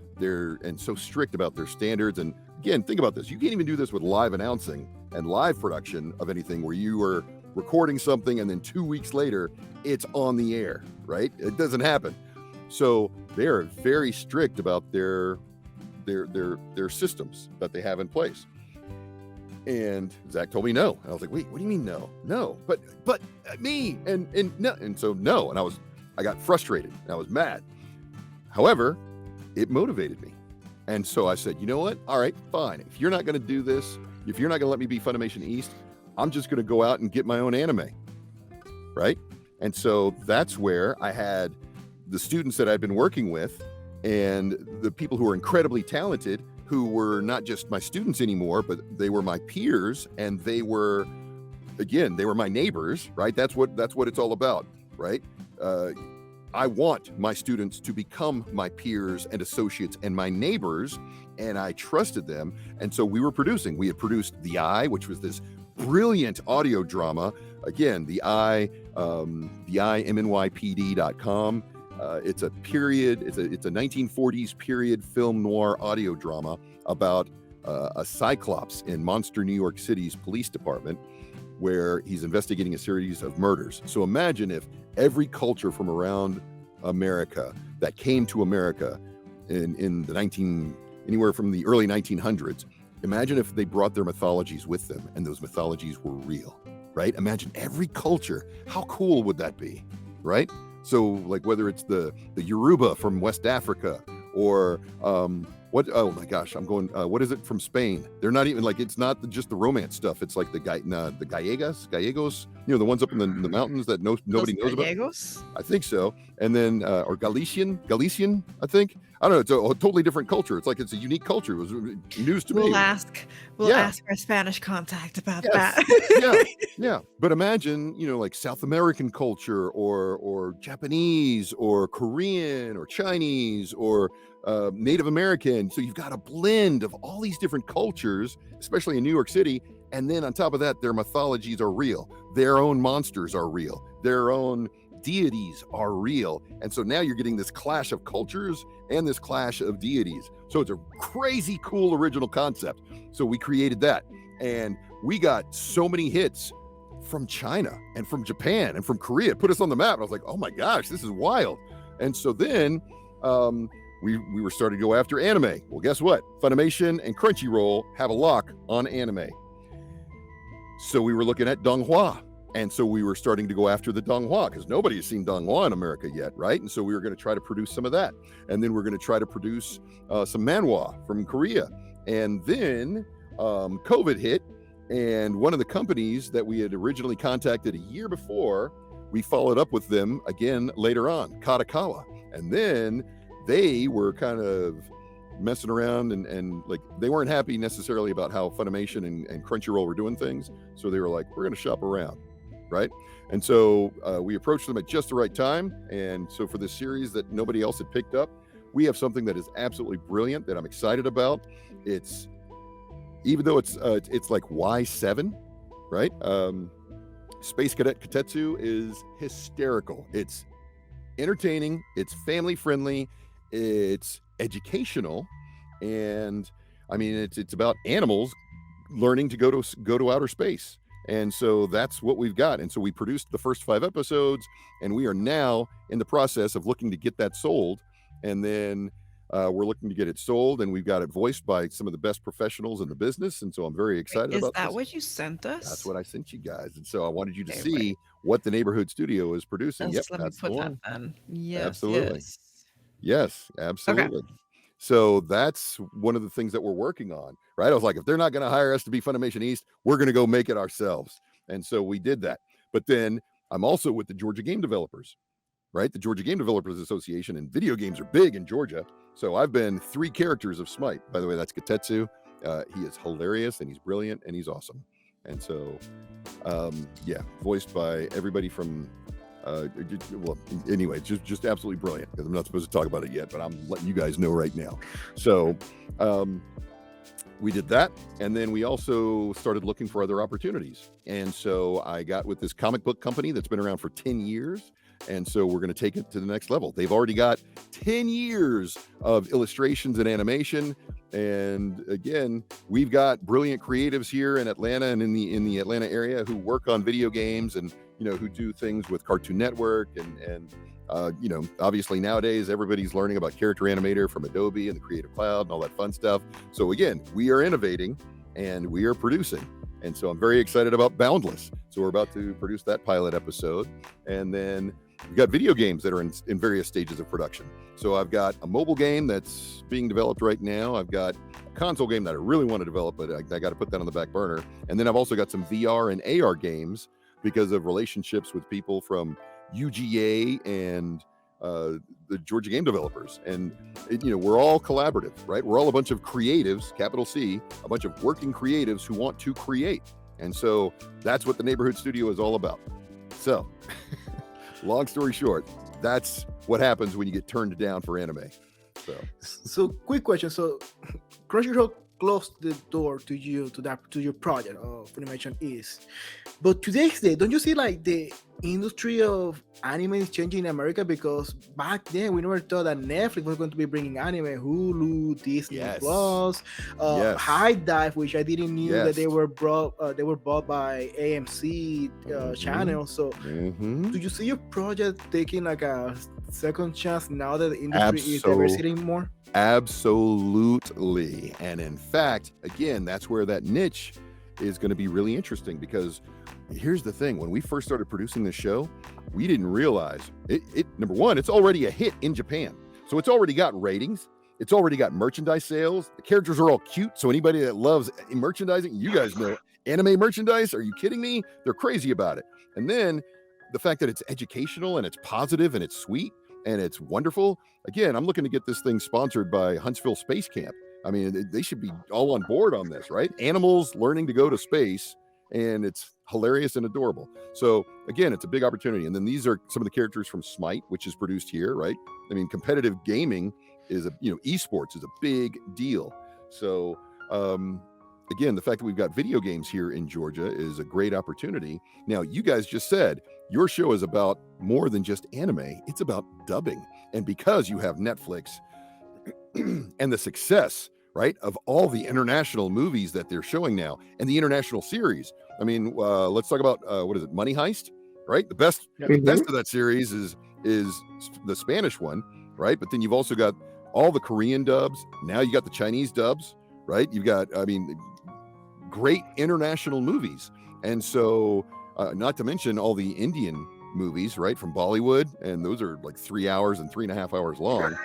so strict about their standards. And again, think about this. You can't even do this with live announcing and live production of anything where you are recording something and then 2 weeks later it's on the air, right? It doesn't happen. So they are very strict about their systems that they have in place. And Zach told me no. And I was like, wait, what do you mean no? No, but me and no. And so no. And I got frustrated and I was mad. However, it motivated me. And so I said, you know what? All right, fine. If you're not going to do this, if you're not going to let me be Funimation East, I'm just going to go out and get my own anime. Right? And so that's where I had the students that I'd been working with and the people who are incredibly talented, who were not just my students anymore, but they were my peers, and they were my neighbors, right? That's what it's all about, right? I want my students to become my peers and associates and my neighbors, and I trusted them. And so we had produced The Eye, which was this brilliant audio drama. Again, The Eye, mnypd.com. It's a 1940s period film noir audio drama about a Cyclops in Monster, New York City's police department, where he's investigating a series of murders. So imagine if every culture from around America that came to America in the anywhere from the early 1900s, Imagine if they brought their mythologies with them and those mythologies were real, right? Imagine every culture. How cool would that be, right? So like whether it's the Yoruba from West Africa or what? Oh my gosh, I'm going. What is it from Spain? They're not even like, it's not just the romance stuff. It's like the Gallegos, you know, the ones up in the mountains that nobody knows Gallegos? about. I think so. And then or Galician, I think. I don't know. It's a totally different culture. It's like it's a unique culture. It was news to me. We'll ask our Spanish contact about that. Yeah. But imagine, you know, like South American culture or Japanese or Korean or Chinese or Native American. So you've got a blend of all these different cultures, especially in New York City. And then on top of that, their mythologies are real. Their own monsters are real. Their own deities are real. And so now you're getting this clash of cultures and this clash of deities. So it's a crazy cool original concept. So we created that. And we got so many hits from China and from Japan and from Korea. It put us on the map. And I was like, oh my gosh, this is wild. And so then we were starting to go after anime. Well, guess what? Funimation and Crunchyroll have a lock on anime. So we were looking at Donghua. And so we were starting to go after the Donghua because nobody has seen Donghua in America yet, right? And so we were going to try to produce some of that. And then we're going to try to produce some manhwa from Korea. And then COVID hit. And one of the companies that we had originally contacted a year before, we followed up with them again later on, Katakawa. And then they were kind of messing around and like they weren't happy necessarily about how Funimation and Crunchyroll were doing things. So they were like, we're going to shop around, right? And so we approached them at just the right time. And so for this series that nobody else had picked up, we have something that is absolutely brilliant that I'm excited about. It's, even though it's like Y7, right? Space Cadet Katetsu is hysterical. It's entertaining, it's family friendly, it's educational, and I mean it's about animals learning to go to outer space. And so that's what we've got. And so we produced the first 5 episodes, and we are now in the process of looking to get that sold. And then we're looking to get it sold, and we've got it voiced by some of the best professionals in the business. And so I'm very excited about this. Is that what you sent us? That's what I sent you guys. And so I wanted you to see what the neighborhood studio is producing. Yep, let that's me put that then. Yes, absolutely. Yes, absolutely. Okay. So that's one of the things that we're working on, right? I was like, if they're not going to hire us to be Funimation East, we're going to go make it ourselves. And so we did that. But then I'm also with the Georgia Game Developers, right? The Georgia Game Developers Association, and video games are big in Georgia. So I've been 3 characters of Smite. By the way, that's Katetsu. He is hilarious, and he's brilliant, and he's awesome. And so, voiced by everybody from, well, anyway, just absolutely brilliant, because I'm not supposed to talk about it yet, but I'm letting you guys know right now. So we did that. And then we also started looking for other opportunities. And so I got with this comic book company that's been around for 10 years. And so we're going to take it to the next level. They've already got 10 years of illustrations and animation. And again, we've got brilliant creatives here in Atlanta and in the Atlanta area who work on video games and, you know, who do things with Cartoon Network and you know, obviously nowadays everybody's learning about Character Animator from Adobe and the Creative Cloud and all that fun stuff. So again, we are innovating and we are producing. And so I'm very excited about Boundless. So we're about to produce that pilot episode. And then we've got video games that are in various stages of production. So I've got a mobile game that's being developed right now. I've got a console game that I really want to develop, but I got to put that on the back burner. And then I've also got some VR and AR games because of relationships with people from UGA and the Georgia Game Developers. And, you know, we're all collaborative, right? We're all a bunch of creatives, capital C, a bunch of working creatives who want to create. And so that's what the neighborhood studio is all about. So long story short, that's what happens when you get turned down for anime. So quick question. So Crunchyroll closed the door to you to your project of Funimation East, but today's day, don't you see like the industry of anime is changing in America? Because back then we never thought that Netflix was going to be bringing anime, Hulu, Disney Yes. Plus, Yes. High Dive, which I didn't knew that they Yes. were bought by AMC channel. So Mhm. do you see your project taking like a second chance now that the industry is diversity more? Absolutely. And in fact, again, that's where that niche is going to be really interesting, because here's the thing. When we first started producing this show, we didn't realize it number one, it's already a hit in Japan. So it's already got ratings. It's already got merchandise sales. The characters are all cute. So anybody that loves merchandising, you guys know anime merchandise. Are you kidding me? They're crazy about it. And then the fact that it's educational and it's positive and it's sweet and it's wonderful. Again, I'm looking to get this thing sponsored by Huntsville Space Camp. I mean, they should be all on board on this, right? Animals learning to go to space, and it's hilarious and adorable. So again, it's a big opportunity. And then these are some of the characters from Smite, which is produced here, right? I mean, competitive gaming is esports is a big deal. So again, the fact that we've got video games here in Georgia is a great opportunity. Now, you guys just said your show is about more than just anime. It's about dubbing. And because you have Netflix and the success, right, of all the international movies that they're showing now and the international series. I mean, let's talk about what is it, Money Heist, right? The best of that series is the Spanish one, right? But then you've also got all the Korean dubs. Now you got the Chinese dubs, right? You've got, I mean, great international movies. And so, not to mention all the Indian movies, right, from Bollywood, and those are like 3 hours and 3.5 hours long.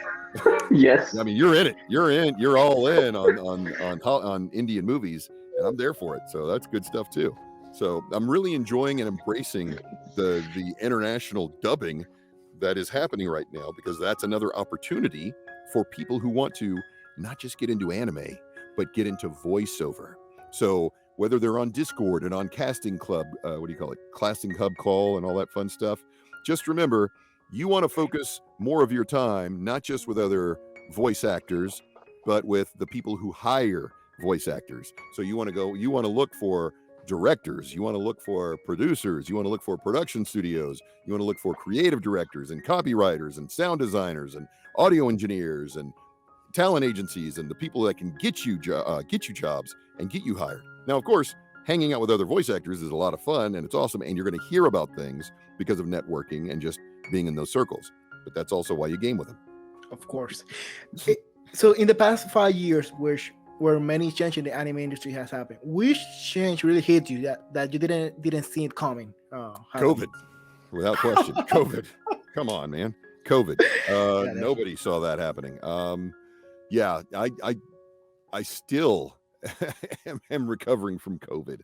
Yes. I mean, you're in it. You're all in on Indian movies, and I'm there for it. So that's good stuff too. So I'm really enjoying and embracing the international dubbing that is happening right now, because that's another opportunity for people who want to not just get into anime, but get into voiceover. So whether they're on Discord and on Casting Club, Casting Hub Call and all that fun stuff, just remember, you want to focus more of your time, not just with other voice actors, but with the people who hire voice actors. So you want to look for directors, you want to look for producers, you want to look for production studios, you want to look for creative directors and copywriters and sound designers and audio engineers and talent agencies and the people that can get you jobs and get you hired. Now, of course, hanging out with other voice actors is a lot of fun and it's awesome, and you're going to hear about things because of networking and just being in those circles. But that's also why you game with them. Of course. So in the past 5 years, where many change in the anime industry has happened, which change really hit you that you didn't see it coming? COVID, without question. COVID. Come on, man. COVID. Nobody saw that happening. Yeah, I still am recovering from COVID.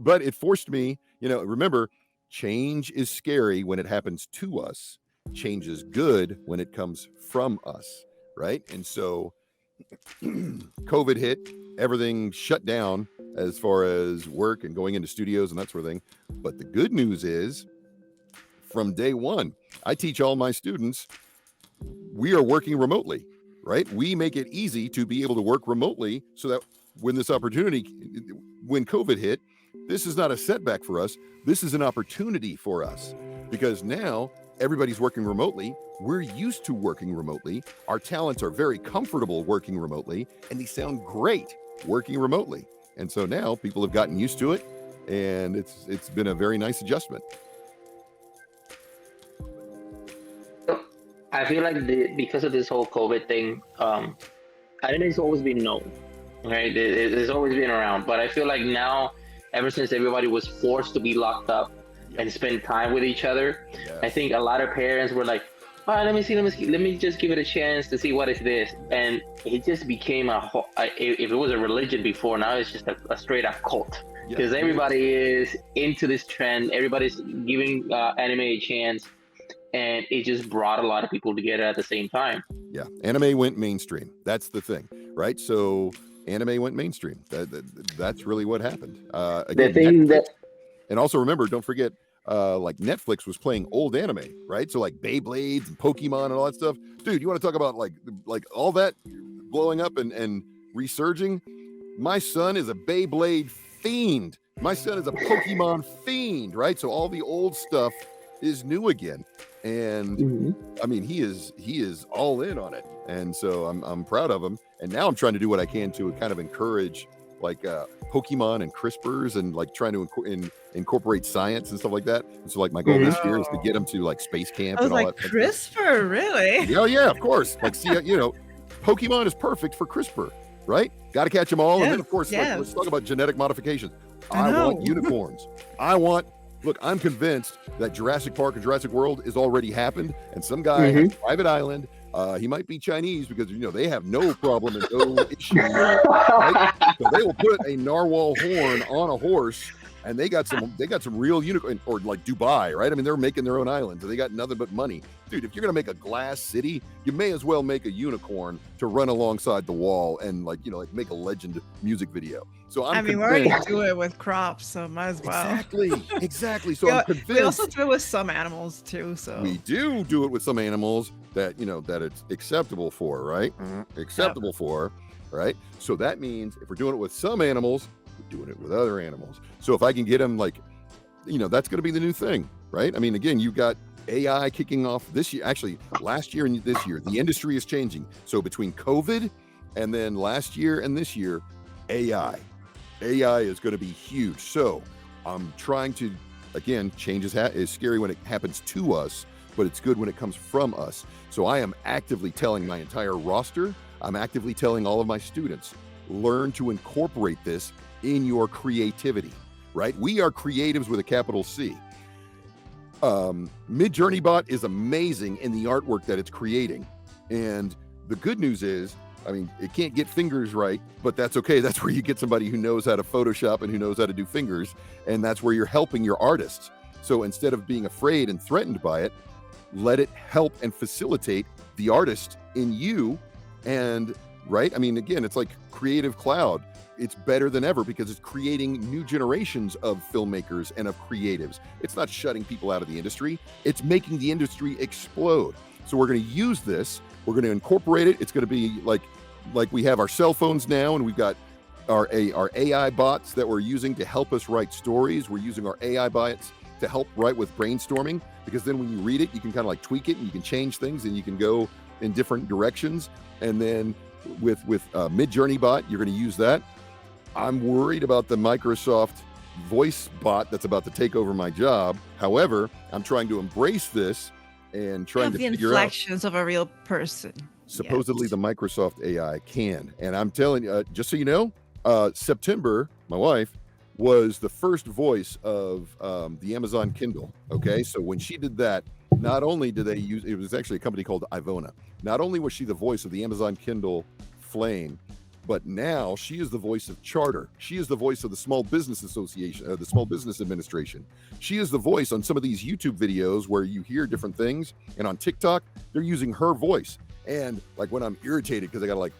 But it forced me, remember, change is scary when it happens to us. Change is good when it comes from us, right? And so COVID hit, everything shut down as far as work and going into studios and that sort of thing. But the good news is, from day one, I teach all my students, we are working remotely, right? We make it easy to be able to work remotely so that when COVID hit, this is not a setback for us. This is an opportunity for us, because now everybody's working remotely. We're used to working remotely. Our talents are very comfortable working remotely, and they sound great working remotely. And so now people have gotten used to it, and it's been a very nice adjustment. I feel like because of this whole COVID thing, anime's always been known, right? It's always been around, but I feel like now, ever since everybody was forced to be locked up and spend time with each other, I think a lot of parents were like, "Oh, let me just give it a chance to see what is this," and it just became if it was a religion before, now it's just a straight up cult, because everybody is into this trend, everybody's giving anime a chance. And it just brought a lot of people together at the same time. Yeah, anime went mainstream. That's the thing, right? So anime went mainstream. That's really what happened. Again, and also remember, don't forget, like Netflix was playing old anime, right? So like Beyblades and Pokemon and all that stuff. Dude, you want to talk about like all that blowing up and resurging? My son is a Beyblade fiend. My son is a Pokemon fiend, right? So all the old stuff is new again. And I mean, he is all in on it. And so I'm proud of him. And now I'm trying to do what I can to kind of encourage like Pokemon and CRISPRs and like trying to incorporate science and stuff like that. And so like my goal this year is to get him to like space camp I was and all like, that. CRISPR, really? Yeah, of course. Like, see, Pokemon is perfect for CRISPR, right? Got to catch them all. And then, of course, like, let's talk about genetic modification. I want unicorns. Look, I'm convinced that Jurassic Park and Jurassic World is already happened. And some guy has a private island. He might be Chinese because, they have no problem and no issue. Right? So they will put a narwhal horn on a horse. And they got some real unicorn, or like Dubai, right? I mean, they're making their own islands. They got nothing but money. Dude, if you're gonna make a glass city, you may as well make a unicorn to run alongside the wall and like make a legend music video. So we already do it with crops, so might as well. Exactly. So I'm convinced. We also do it with some animals too. So we do it with some animals that that it's acceptable for, right? Acceptable for, right? So that means if we're doing it with some animals, doing it with other animals. So if I can get them like, that's going to be the new thing, right? I mean, again, you've got AI kicking off this year, actually last year and this year, the industry is changing. So between COVID and then last year and this year, AI is going to be huge. So I'm trying to, again, change is scary when it happens to us, but it's good when it comes from us. So I am actively telling my entire roster, I'm actively telling all of my students, learn to incorporate this in your creativity, right? We are creatives with a capital C. Midjourney Bot is amazing in the artwork that it's creating. And the good news is, I mean, it can't get fingers right, but that's okay. That's where you get somebody who knows how to Photoshop and who knows how to do fingers. And that's where you're helping your artists. So instead of being afraid and threatened by it, let it help and facilitate the artist in you. And right, I mean, again, it's like Creative Cloud. It's better than ever because it's creating new generations of filmmakers and of creatives. It's not shutting people out of the industry. It's making the industry explode. So we're going to use this. We're going to incorporate it. It's going to be like we have our cell phones now, and we've got our AI bots that we're using to help us write stories. We're using our AI bots to help write with brainstorming, because then when you read it, you can kind of like tweak it and you can change things and you can go in different directions. And then with Midjourney Bot, you're going to use that. I'm worried about the Microsoft voice bot that's about to take over my job. However, I'm trying to embrace this and trying to figure out the inflections of a real person. Supposedly the Microsoft AI can. And I'm telling you, just so you know, September, my wife, was the first voice of the Amazon Kindle. Okay, so when she did that, not only did they use, it was actually a company called Ivona. Not only was she the voice of the Amazon Kindle Flame, but now she is the voice of Charter. She is the voice of the Small Business Association, the Small Business Administration. She is the voice on some of these YouTube videos where you hear different things. And on TikTok, they're using her voice. And like when I'm irritated because I got like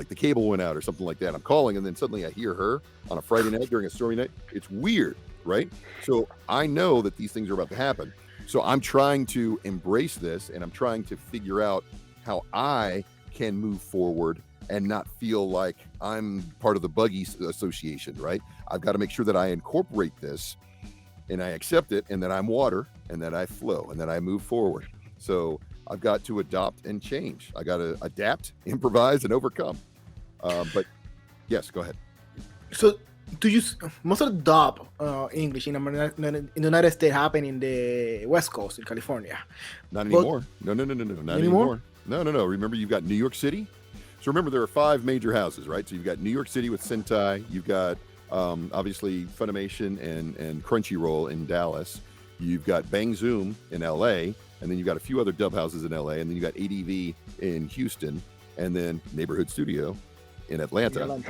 the cable went out or something like that, I'm calling and then suddenly I hear her on a Friday night during a story night. It's weird, right? So I know that these things are about to happen. So I'm trying to embrace this, and I'm trying to figure out how I can move forward and not feel like I'm part of the buggy association, right? I've got to make sure that I incorporate this and I accept it, and that I'm water, and that I flow, and that I move forward. So I've got to adopt and change. I got to adapt, improvise, and overcome. But yes, go ahead. So do you, most of the dub English in the United States happen in the West Coast in California? Not anymore. No, not anymore. No. Remember, you've got New York City. So remember, there are 5 major houses, right? So you've got New York City with Sentai. You've got obviously Funimation and Crunchyroll in Dallas. You've got Bang Zoom in LA, and then you've got a few other dub houses in LA, and then you got ADV in Houston, and then Neighborhood Studio in Atlanta.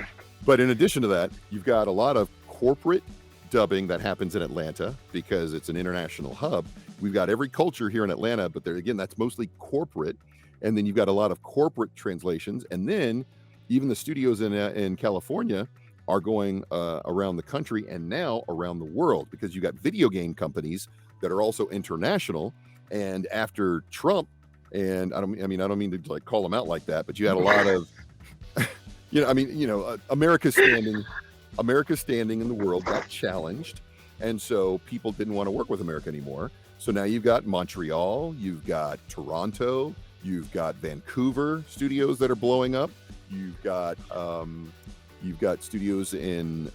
But in addition to that, you've got a lot of corporate dubbing that happens in Atlanta because it's an international hub. We've got every culture here in Atlanta, but there again, that's mostly corporate. And then you've got a lot of corporate translations, and then even the studios in California are going around the country and now around the world, because you got video game companies that are also international. And after Trump, and I don't mean to like call them out like that, but you had a lot of, America's standing America's standing in the world got challenged, and so people didn't want to work with America anymore. So now you've got Montreal, you've got Toronto, you've got Vancouver studios that are blowing up. You've got studios in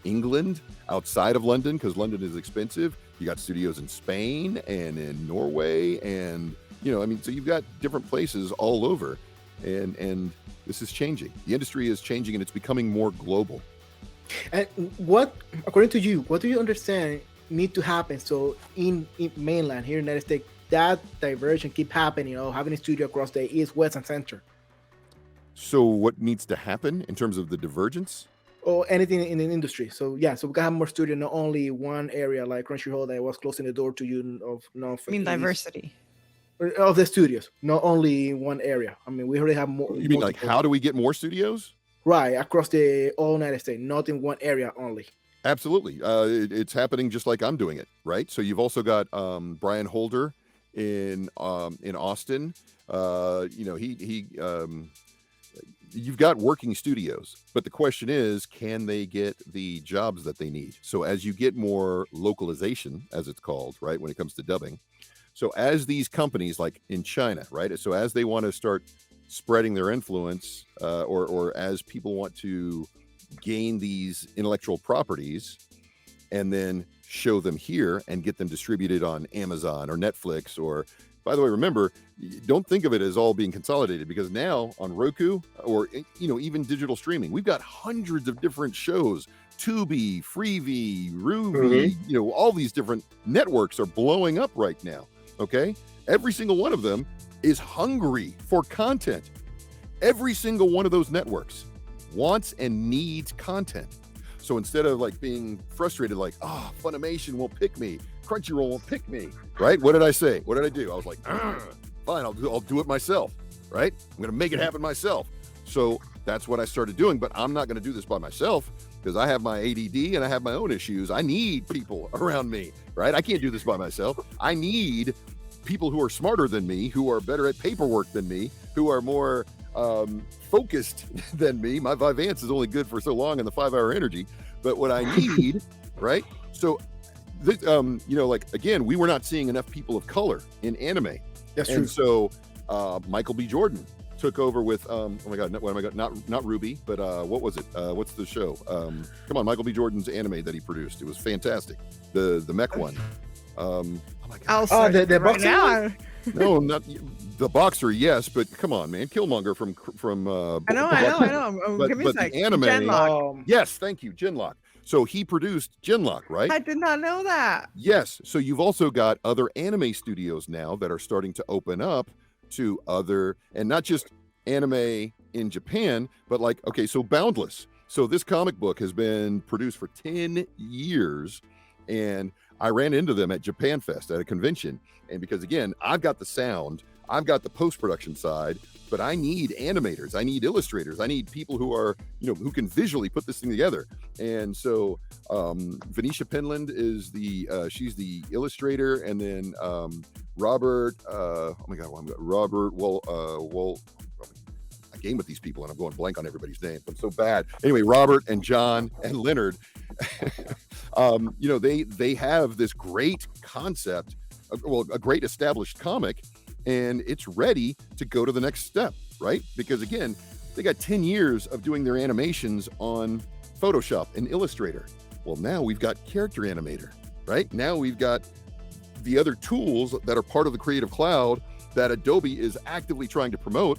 England outside of London, because London is expensive. You got studios in Spain and in Norway, and so you've got different places all over, and this is changing. The industry is changing, and it's becoming more global. And what, according to you, what do you understand need to happen so in mainland here in the United States that diversion keep happening, having a studio across the east, west, and center? So what needs to happen in terms of the divergence? Or anything in the industry. So we can have more studio, not only one area like Crunchyroll that was closing the door to you diversity of the studios, not only one area. I mean, we already have more. You mean like how do we get more studios? Right, across the all United States, not in one area only. Absolutely. It's happening just like I'm doing it, right? So you've also got Brian Holder in Austin. You've got working studios, but the question is, can they get the jobs that they need? So as you get more localization, as it's called, right, when it comes to dubbing, so as these companies like in China, right, so as they want to start spreading their influence, or as people want to gain these intellectual properties and then show them here and get them distributed on Amazon or Netflix, or, by the way, remember, don't think of it as all being consolidated, because now on Roku or even digital streaming, we've got hundreds of different shows. Tubi, Freevee, Ruby, all these different networks are blowing up right now. Okay, every single one of them is hungry for content. Every single one of those networks wants and needs content. So instead of like being frustrated, like, Funimation won't pick me, Crunchyroll won't pick me, right? What did I say? What did I do? I was like, fine, I'll do it myself, right? I'm going to make it happen myself. So that's what I started doing, but I'm not going to do this by myself, because I have my ADD and I have my own issues. I need people around me, right? I can't do this by myself. I need people who are smarter than me, who are better at paperwork than me, who are more focused than me. My Vyvanse is only good for so long in the 5-hour energy, but what I need, right? So, this, again, we were not seeing enough people of color in anime. That's and true. So Michael B. Jordan took over with, not Ruby, but what was it? What's the show? Come on, Michael B. Jordan's anime that he produced. It was fantastic. The mech one. Oh my God. I'll the right now. No, not the boxer. Yes, but come on, man, Killmonger from. I know. But, Give me a the sec. anime. Genlock. Yes, thank you, Genlock. So he produced Genlock, right? I did not know that. Yes. So you've also got other anime studios now that are starting to open up to other, and not just anime in Japan, but like, okay, so Boundless. So this comic book has been produced for 10 years, and I ran into them at Japan Fest at a convention. And because, again, I've got the sound, I've got the post-production side, but I need animators, I need illustrators, I need people who are, who can visually put this thing together. And so Venetia Penland is she's the illustrator, and then Robert, Robert, I game with these people and I'm going blank on everybody's names. I'm so bad. Anyway, Robert and John and Leonard, they have this great concept, a great established comic, and it's ready to go to the next step, right? Because again, they got 10 years of doing their animations on Photoshop and Illustrator. Well, now we've got Character Animator, right? Now we've got the other tools that are part of the Creative Cloud that Adobe is actively trying to promote.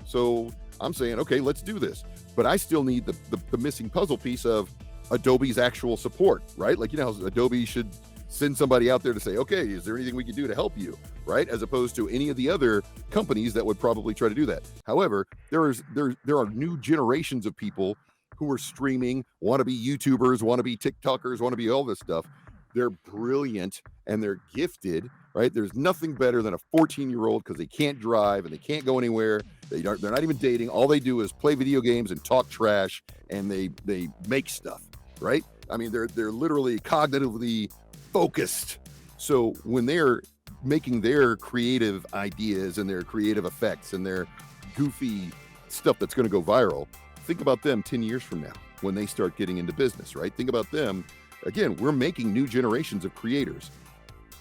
So I'm saying, okay, let's do this. But I still need the missing puzzle piece of Adobe's actual support, right? Like, how Adobe should send somebody out there to say, okay, is there anything we can do to help you, right? As opposed to any of the other companies that would probably try to do that. However, there are new generations of people who are streaming, want to be YouTubers, want to be TikTokers, want to be all this stuff. They're brilliant and they're gifted, right? There's nothing better than a 14-year-old, because they can't drive and they can't go anywhere. They're not even dating. All they do is play video games and talk trash, and they make stuff, right? I mean, they're literally cognitively focused. So when they're making their creative ideas and their creative effects and their goofy stuff that's going to go viral, think about them 10 years from now when they start getting into business, right? Think about them. Again, we're making new generations of creators.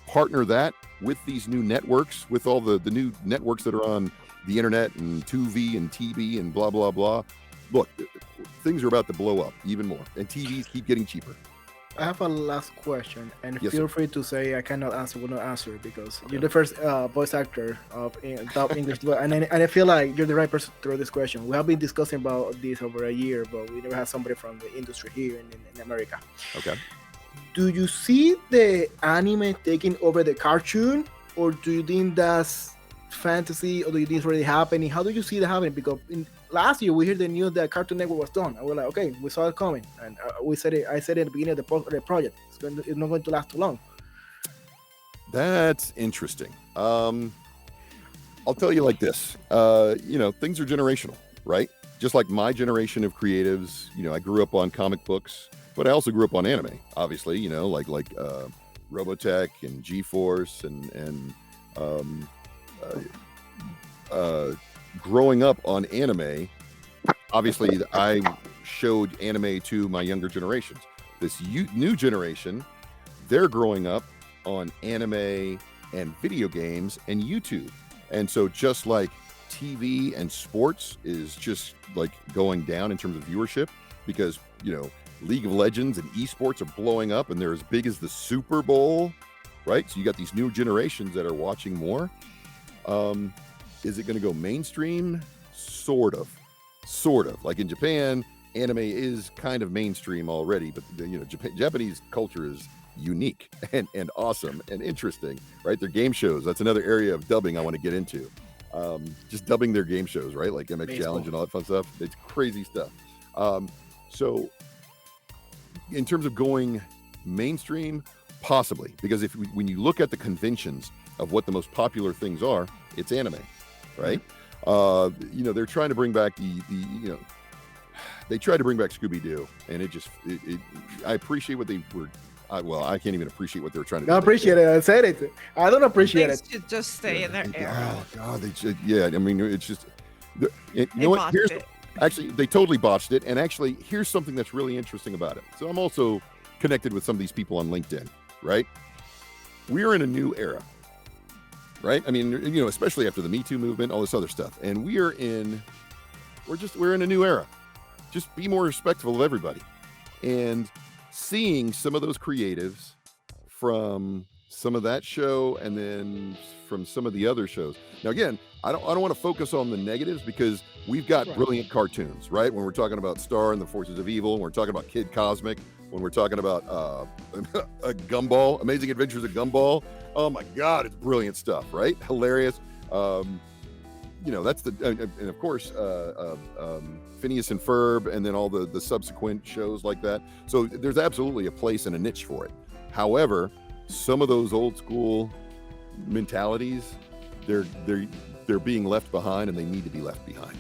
Partner that with these new networks, with all the new networks that are on the internet and Tubi and TV and blah, blah, blah. Look, things are about to blow up even more, and TVs keep getting cheaper. I have a last question, and Yes, feel sir. free to say I cannot answer, will not answer, because you're the first voice actor of top English, and I feel like you're the right person to throw this question. We have been discussing about this over a year, but we never had somebody from the industry here in America. Okay. Do you see the anime taking over the cartoon, or do you think that's fantasy, or do you think it's already happening? How do you see that happening? Because last year we heard the news that Cartoon Network was done, and we're like, okay, we saw it coming, and I said it at the beginning of the project. It's not going to last too long. That's interesting. I'll tell you like this. Things are generational, right? Just like my generation of creatives, I grew up on comic books, but I also grew up on anime, obviously, like Robotech and G-Force and growing up on anime, obviously I showed anime to my younger generations. This new generation, they're growing up on anime and video games and YouTube. And so just like TV and sports is just like going down in terms of viewership, because, League of Legends and esports are blowing up and they're as big as the Super Bowl, right? So you got these new generations that are watching more. Is it going to go mainstream? Sort of. Like in Japan, anime is kind of mainstream already, but Japanese culture is unique and awesome and interesting, right? Their game shows, that's another area of dubbing I want to get into. Just dubbing their game shows, right? Like MX Challenge and all that fun stuff. It's crazy stuff. So in terms of going mainstream, possibly, because when you look at the conventions of what the most popular things are, it's anime, right? They're trying to bring back they tried to bring back Scooby-Doo, and I appreciate what they were. I can't even appreciate what they were trying to do. I appreciate it. I said it. I don't appreciate Things it. should just stay in their era. Oh God, they should. Yeah, I mean, it's just. You They know what? botched it. Actually, they totally botched it. And actually, here's something that's really interesting about it. So I'm also connected with some of these people on LinkedIn, right? We are in a new era, right? I mean, especially after the Me Too movement, all this other stuff. And we're in a new era. Just be more respectful of everybody. And seeing some of those creatives from some of that show and then from some of the other shows. Now, again, I don't want to focus on the negatives, because we've got brilliant cartoons, right? When we're talking about Star and the Forces of Evil, when we're talking about Kid Cosmic, when we're talking about Gumball, Amazing Adventures of Gumball. Oh my God, it's brilliant stuff, right? Hilarious. That's and of course, Phineas and Ferb, and then all the subsequent shows like that. So there's absolutely a place and a niche for it. However, some of those old school mentalities, they're being left behind, and they need to be left behind.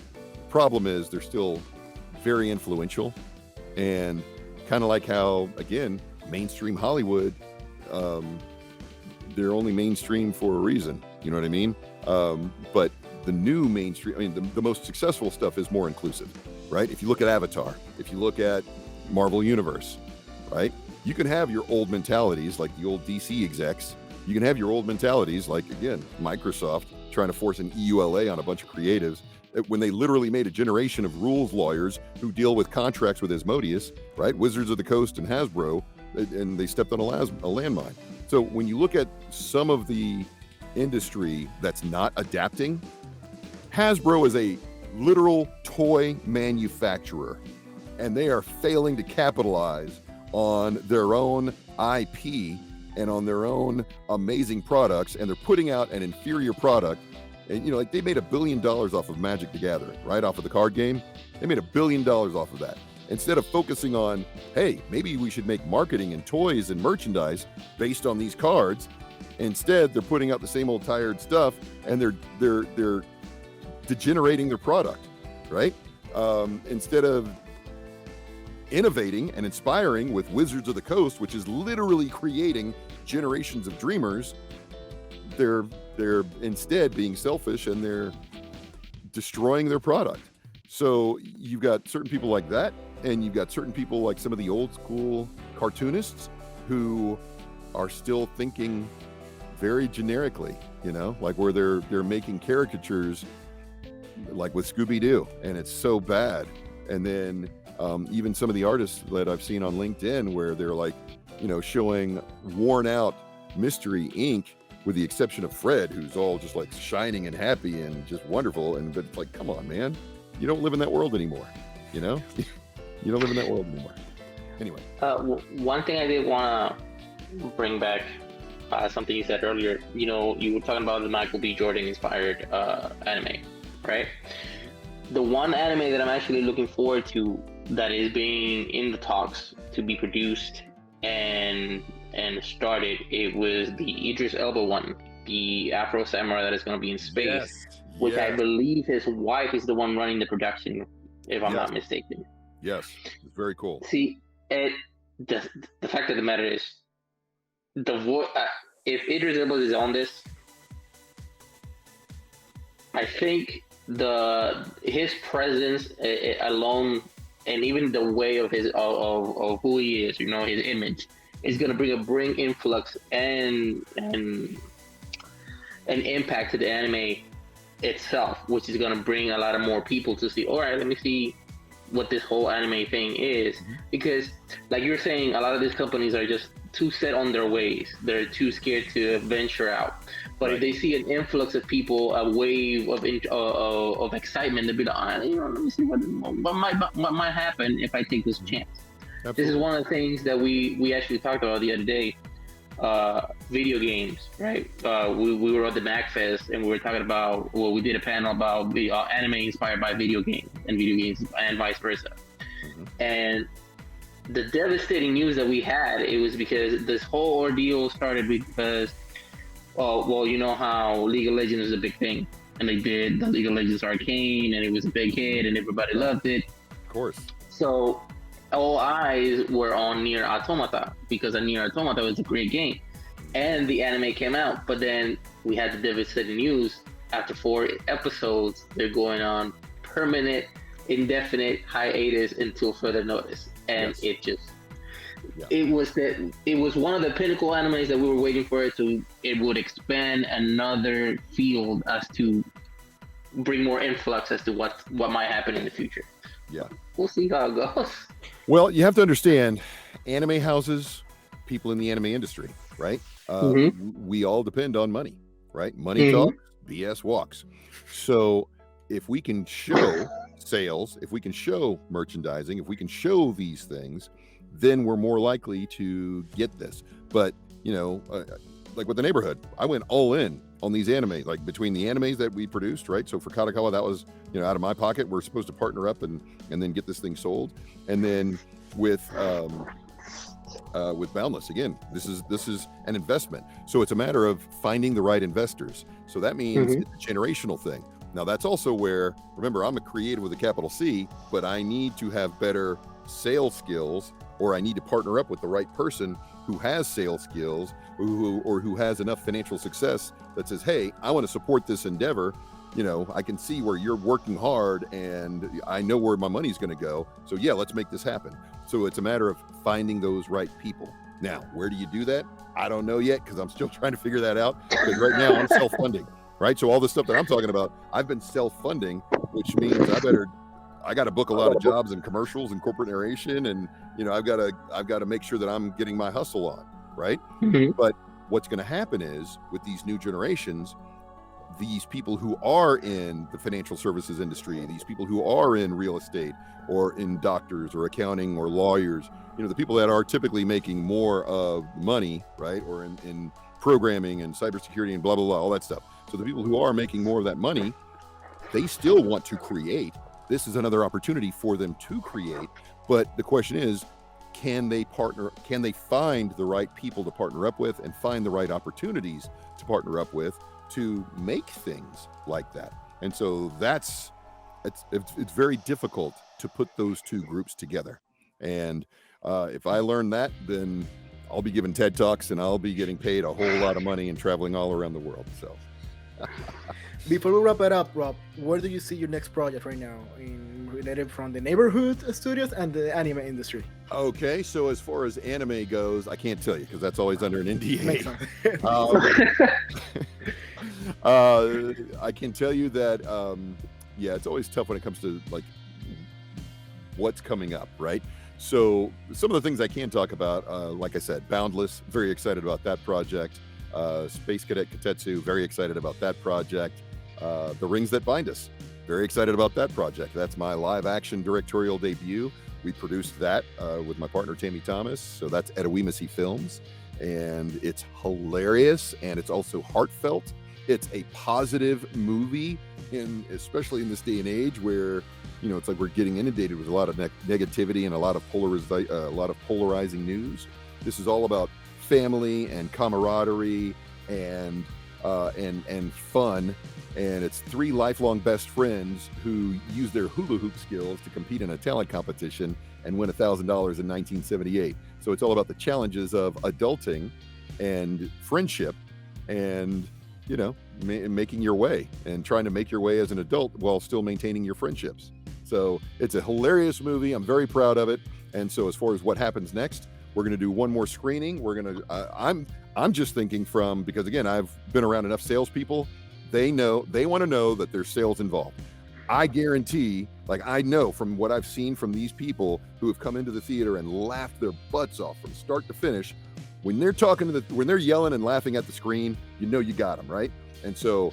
Problem is, they're still very influential, and kind of like how, again, mainstream Hollywood, they're only mainstream for a reason. You know what I mean? But the new mainstream, the most successful stuff is more inclusive, right? If you look at Avatar, if you look at Marvel Universe, right? You can have your old mentalities like the old DC execs. You can have your old mentalities like, again, Microsoft trying to force an EULA on a bunch of creatives when they literally made a generation of rules lawyers who deal with contracts with Asmodeus, right? Wizards of the Coast and Hasbro, and they stepped on a landmine. So when you look at some of the industry that's not adapting, Hasbro is a literal toy manufacturer, and they are failing to capitalize on their own IP and on their own amazing products, and they're putting out an inferior product. And they made $1 billion off of Magic the Gathering, right? Off of the card game. They made $1 billion off of that. Instead of focusing on, hey, maybe we should make marketing and toys and merchandise based on these cards. Instead, they're putting out the same old tired stuff, and they're degenerating their product, right? Instead of innovating and inspiring with Wizards of the Coast, which is literally creating generations of dreamers, they're instead being selfish, and they're destroying their product. So you've got certain people like that, and you've got certain people like some of the old school cartoonists who are still thinking very generically, like where they're making caricatures like with Scooby-Doo, and it's so bad. And then even some of the artists that I've seen on LinkedIn where they're like, showing worn out mystery ink, with the exception of Fred, who's all just like shining and happy and just wonderful. But it's like, come on, man, you don't live in that world anymore. You don't live in that world anymore. Anyway, one thing I did want to bring back, something you said earlier. You were talking about the Michael B. Jordan inspired anime, right? The one anime that I'm actually looking forward to that is being in the talks to be produced and started, it was the Idris Elba one, the Afro Samurai that is going to be in space, which I believe his wife is the one running the production, if I'm not mistaken. Yes, it's very cool. See, the fact of the matter is, if Idris Elba is on this, I think his presence alone, and even the way of his of who he is, his image, is going to bring influx and an impact to the anime itself, which is going to bring a lot of more people to see. All right, let me see what this whole anime thing is, because like you're saying, a lot of these companies are just too set on their ways. They're too scared to venture out. But if they see an influx of people, a wave of excitement, they'll be like, let me see what might happen if I take this chance. Absolutely. This is one of the things that we actually talked about the other day. Video games, right? We were at the MacFest and we were talking about, we did a panel about the anime inspired by video games and vice versa. Mm-hmm. And the devastating news that we had, it was because this whole ordeal started because, you know how League of Legends is a big thing, and they did the League of Legends Arcane, and it was a big hit, and everybody loved it. Of course. So all eyes were on Nier Automata, because Nier Automata was a great game, and the anime came out. But then we had the devastating news: after 4 episodes, they're going on permanent, indefinite hiatus until further notice. And it just, it was one of the pinnacle animes that we were waiting for it would expand another field as to bring more influx as to what might happen in the future. Yeah. We'll see how it goes. Well, you have to understand, anime houses, people in the anime industry, right? We all depend on money, right? Money talks, BS walks. So if we can show sales, if we can show merchandising, if we can show these things, then we're more likely to get this. But, like with the neighborhood, I went all in on these anime, like between the animes that we produced, right? So for Katakawa, that was, out of my pocket. We're supposed to partner up and then get this thing sold. And then with Boundless, again, this is an investment. So it's a matter of finding the right investors. So that means it's a generational thing. Now that's also where, remember, I'm a creative with a capital C, but I need to have better sales skills, or I need to partner up with the right person who has sales skills, who has enough financial success that says, hey, I want to support this endeavor. I can see where you're working hard and I know where my money's going to go. So yeah, let's make this happen. So it's a matter of finding those right people. Now, where do you do that? I don't know yet, because I'm still trying to figure that out. Because right now I'm self-funding, right? So all the stuff that I'm talking about, I've been self-funding, which means I got to book a lot of jobs and commercials and corporate narration, and I've got to make sure that I'm getting my hustle on, right? But what's going to happen is, with these new generations, these people who are in the financial services industry, these people who are in real estate or in doctors or accounting or lawyers, the people that are typically making more of money, right? Or in programming and cybersecurity and blah, blah, blah, all that stuff. So the people who are making more of that money, they still want to create. This is another opportunity for them to create. But the question is, can they find the right people to partner up with and find the right opportunities to partner up with to make things like that? And so it's very difficult to put those two groups together. And if I learn that, then I'll be giving TED Talks and I'll be getting paid a whole lot of money and traveling all around the world. So Before we wrap it up, Rob, where do you see your next project right now, related from the neighborhood studios and the anime industry? Okay, so as far as anime goes, I can't tell you because that's always under an Makes NDA. sense. I can tell you that, yeah, it's always tough when it comes to like what's coming up, right? So some of the things I can talk about, like I said, Boundless, very excited about that project. Space Cadet Kotetsu, very excited about that project. The Rings That Bind Us, very excited about that project. That's my live action directorial debut. We produced that with my partner Tammy Thomas. So that's Edawimasi Films, and it's hilarious and it's also heartfelt. It's a positive movie, especially in this day and age where, you know, it's like we're getting inundated with a lot of negativity and a lot of polarizing news. This is all about family and camaraderie and fun, and it's three lifelong best friends who use their hula hoop skills to compete in a talent competition and win $1,000 in 1978. So it's all about the challenges of adulting and friendship, and you know, making your way and trying to make your way as an adult while still maintaining your friendships. So it's a hilarious movie. I'm very proud of it. And so as far as what happens next, we're going to do one more screening. We're going to, I'm just thinking because again, I've been around enough salespeople. They want to know that there's sales involved. I guarantee, like I know from what I've seen from these people who have come into the theater and laughed their butts off from start to finish, when they're when they're yelling and laughing at the screen, you know you got them, right? And so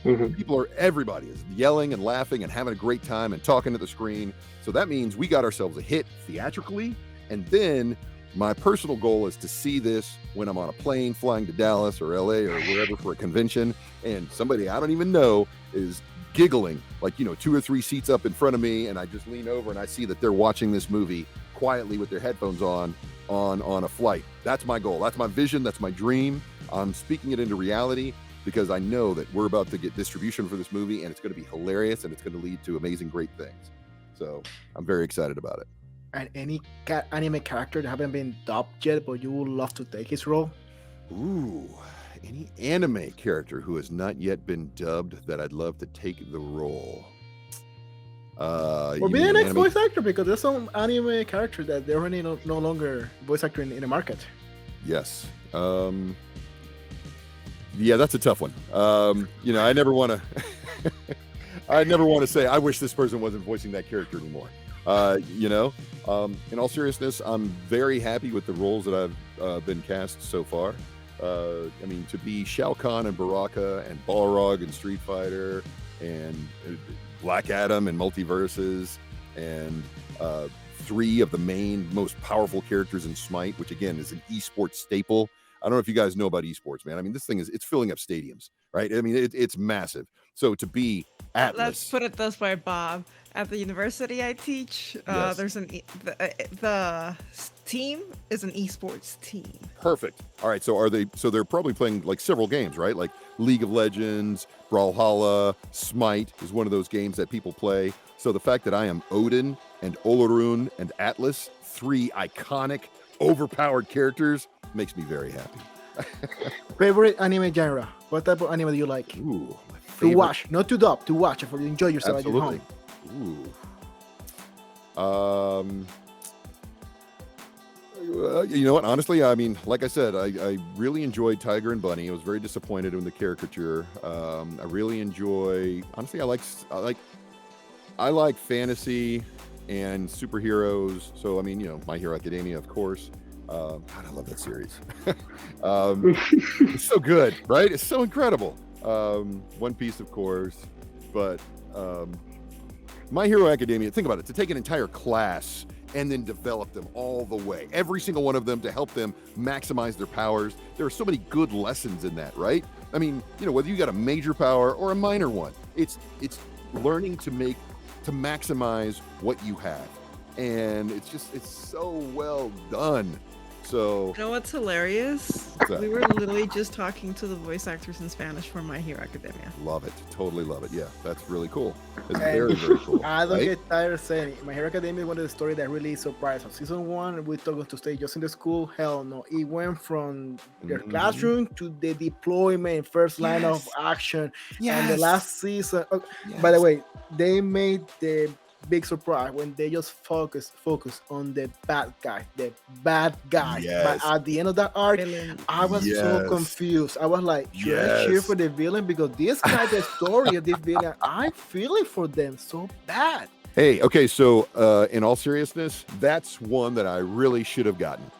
everybody is yelling and laughing and having a great time and talking at the screen. So that means we got ourselves a hit theatrically. And then my personal goal is to see this when I'm on a plane flying to Dallas or LA or wherever for a convention, and somebody I don't even know is giggling, like, you know, 2 or 3 seats up in front of me, and I just lean over and I see that they're watching this movie quietly with their headphones on a flight. That's my goal. That's my vision. That's my dream. I'm speaking it into reality because I know that we're about to get distribution for this movie, and it's going to be hilarious, and it's going to lead to amazing, great things. So I'm very excited about it. And any anime character that haven't been dubbed yet, but you would love to take his role? Ooh, any anime character who has not yet been dubbed that I'd love to take the role. Or be the next voice actor, because there's some anime characters that they're already no longer voice actor in the market. Yes. Yeah, that's a tough one. You know, I never want to say I wish this person wasn't voicing that character anymore. You know, in all seriousness, I'm very happy with the roles that I've been cast so far. I mean, to be Shao Kahn and Baraka and Balrog and Street Fighter and Black Adam and Multiverses and 3 of the main most powerful characters in Smite, which again is an esports staple. I don't know if you guys know about esports, man. I mean, this thing it's filling up stadiums, right? I mean, it's massive. So to be Atlas. Let's put it this way, Bob. At the university I teach, Yes. there's the team is an esports team. Perfect. All right. So they're probably playing like several games, right? Like League of Legends, Brawlhalla, Smite is one of those games that people play. So the fact that I am Odin and Olorun and Atlas, 3 iconic, overpowered characters, makes me very happy. Favorite anime genre? What type of anime do you like? Ooh, my To favorite. watch, not to dub, to watch, for enjoy yourself at your Absolutely. home. Ooh. You know what? Honestly, I mean, like I said, I really enjoyed Tiger and Bunny. I was very disappointed in the caricature. I really enjoy. Honestly, I like fantasy and superheroes. So I mean, you know, My Hero Academia, of course. God, I love that series. It's so good, right? It's so incredible. One Piece, of course, but My Hero Academia. Think about it. To take an entire class and then develop them all the way, every single one of them, to help them maximize their powers. There are so many good lessons in that, right? I mean, you know, whether you got a major power or a minor one, it's learning to maximize what you have. And it's so well done. So You know what's hilarious? What's that? We were literally just talking to the voice actors in Spanish for My Hero Academia. love it. Totally love it. Yeah, that's really cool. It's And very, very cool. I don't right? get tired of saying it. My Hero Academia is one of the stories that really surprised us. Season 1, we thought to stay just in the school. Hell no. It went from their Mhm. classroom to the deployment, first line of Yes. action. Yes. And the last season, by the way, they made the big surprise when they just focus on the bad guy. But Yes. at the end of that arc, Villain. I was so Yes. confused. I was like, should I cheer Yes. for the villain? Because this guy, the story of this villain, I'm feeling for them so bad. Hey, okay, so in all seriousness, that's one that I really should have gotten.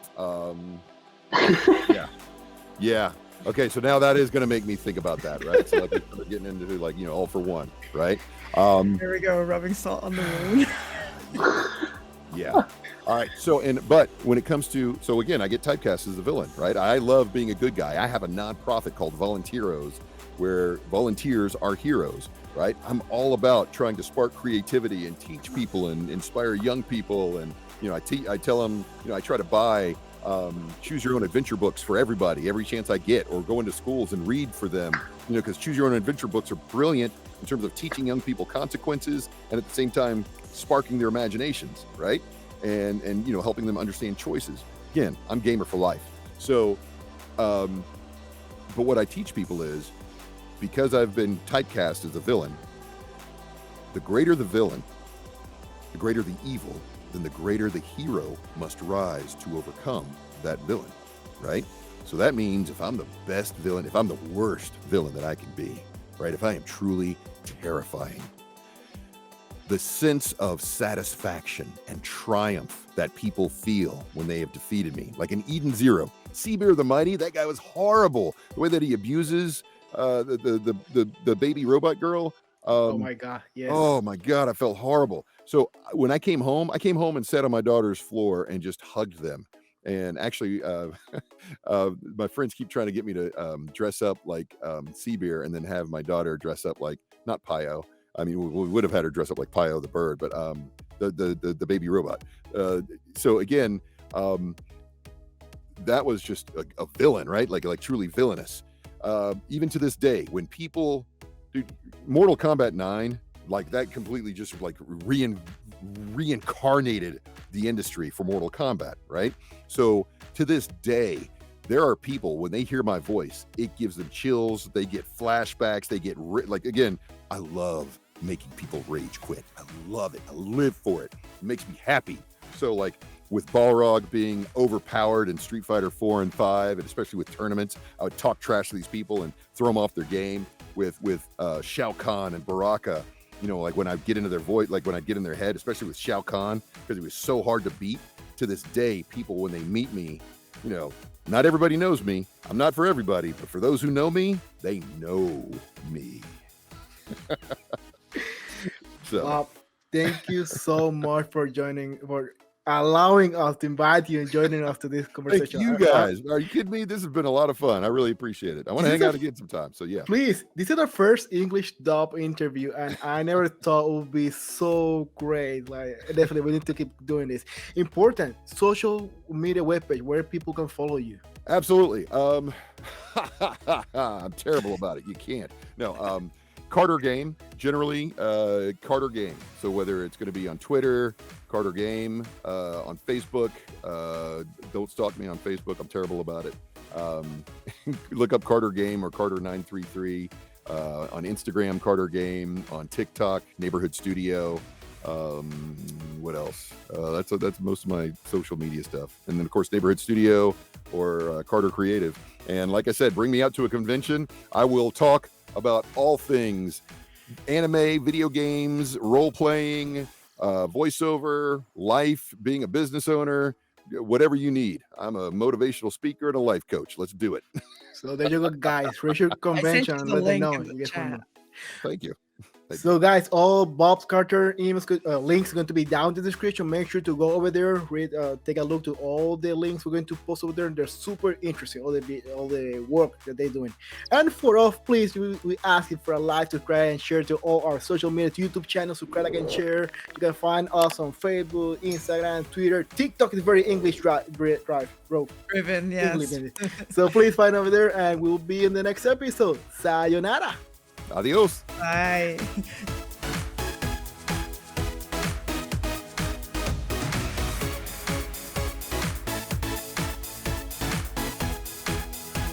Yeah. Okay, so now that is going to make me think about that, right? So like we're getting into like, all for one, right? There we go, rubbing salt on the wound. Yeah. All right. But when it comes to, so again, I get typecast as the villain, right? I love being a good guy. I have a nonprofit called Volunteeros, where volunteers are heroes, right? I'm all about trying to spark creativity and teach people and inspire young people. And, I tell them, I try to buy choose your own adventure books for everybody every chance I get, or go into schools and read for them, because choose your own adventure books are brilliant in terms of teaching young people consequences and at the same time sparking their imaginations, right? And helping them understand choices. Again, I'm gamer for life. So but what I teach people is, because I've been typecast as a villain, the greater the villain, the greater the evil, then the greater the hero must rise to overcome that villain, right? So that means if I'm the best villain, if I'm the worst villain that I can be, right? If I am truly terrifying, the sense of satisfaction and triumph that people feel when they have defeated me, like in Eden Zero, Seabear the Mighty, that guy was horrible. The way that he abuses the baby robot girl. Oh my God. Yes. Oh my God, I felt horrible. So when I came home and sat on my daughter's floor and just hugged them. And actually, my friends keep trying to get me to dress up like Seabear and then have my daughter dress up like, not Pio. I mean, we would have had her dress up like Pio the bird, but the baby robot. So again, that was just a villain, right? Like truly villainous. Even to this day, when people, dude, Mortal Kombat 9, like that completely just like reincarnated the industry for Mortal Kombat, right? So to this day, there are people, when they hear my voice, it gives them chills, they get flashbacks, they get like, again, I love making people rage quit. I love it. I live for it. It makes me happy. So like with Balrog being overpowered in Street Fighter 4 and 5, and especially with tournaments, I would talk trash to these people and throw them off their game. With Shao Kahn and Baraka, like when I get into their voice, like when I get in their head, especially with Shao Kahn, because he was so hard to beat. To this day, people, when they meet me, not everybody knows me. I'm not for everybody, but for those who know me, they know me. So thank you so much for allowing us to invite you and joining us to this conversation. Thank you guys. Are you kidding me? This has been a lot of fun. I really appreciate it. I want to hang out again sometime. So yeah. Please, this is our first English dub interview, and I never thought it would be so great. Like, definitely, we need to keep doing this. Important social media webpage where people can follow you. Absolutely. I'm terrible about it. You can't. No. Carter Game, generally, Carter Game. So whether it's going to be on Twitter, Carter Game, on Facebook, don't stalk me on Facebook. I'm terrible about it. Look up Carter Game or Carter933 on Instagram, Carter Game, on TikTok, Neighborhood Studio. What else? That's most of my social media stuff. And then of course, Neighborhood Studio or Carter Creative. And like I said, bring me out to a convention. I will talk about all things anime, video games, role-playing, voiceover, life, being a business owner, whatever you need. I'm a motivational speaker and a life coach. Let's do it. So there you go, guys. Reach your convention and let them know. In the chat. Thank you. So guys, all Bob's Carter emails, links are going to be down in the description. Make sure to go over there, read, take a look to all the links we're going to post over there. They're super interesting, all the work that they're doing. And for us, please, we ask you for a like, subscribe, and share to all our social media, YouTube channels. Subscribe and share. You can find us on Facebook, Instagram, Twitter. TikTok is very English driven, yes. So please find over there, and we'll be in the next episode. Sayonara. Adios. Bye.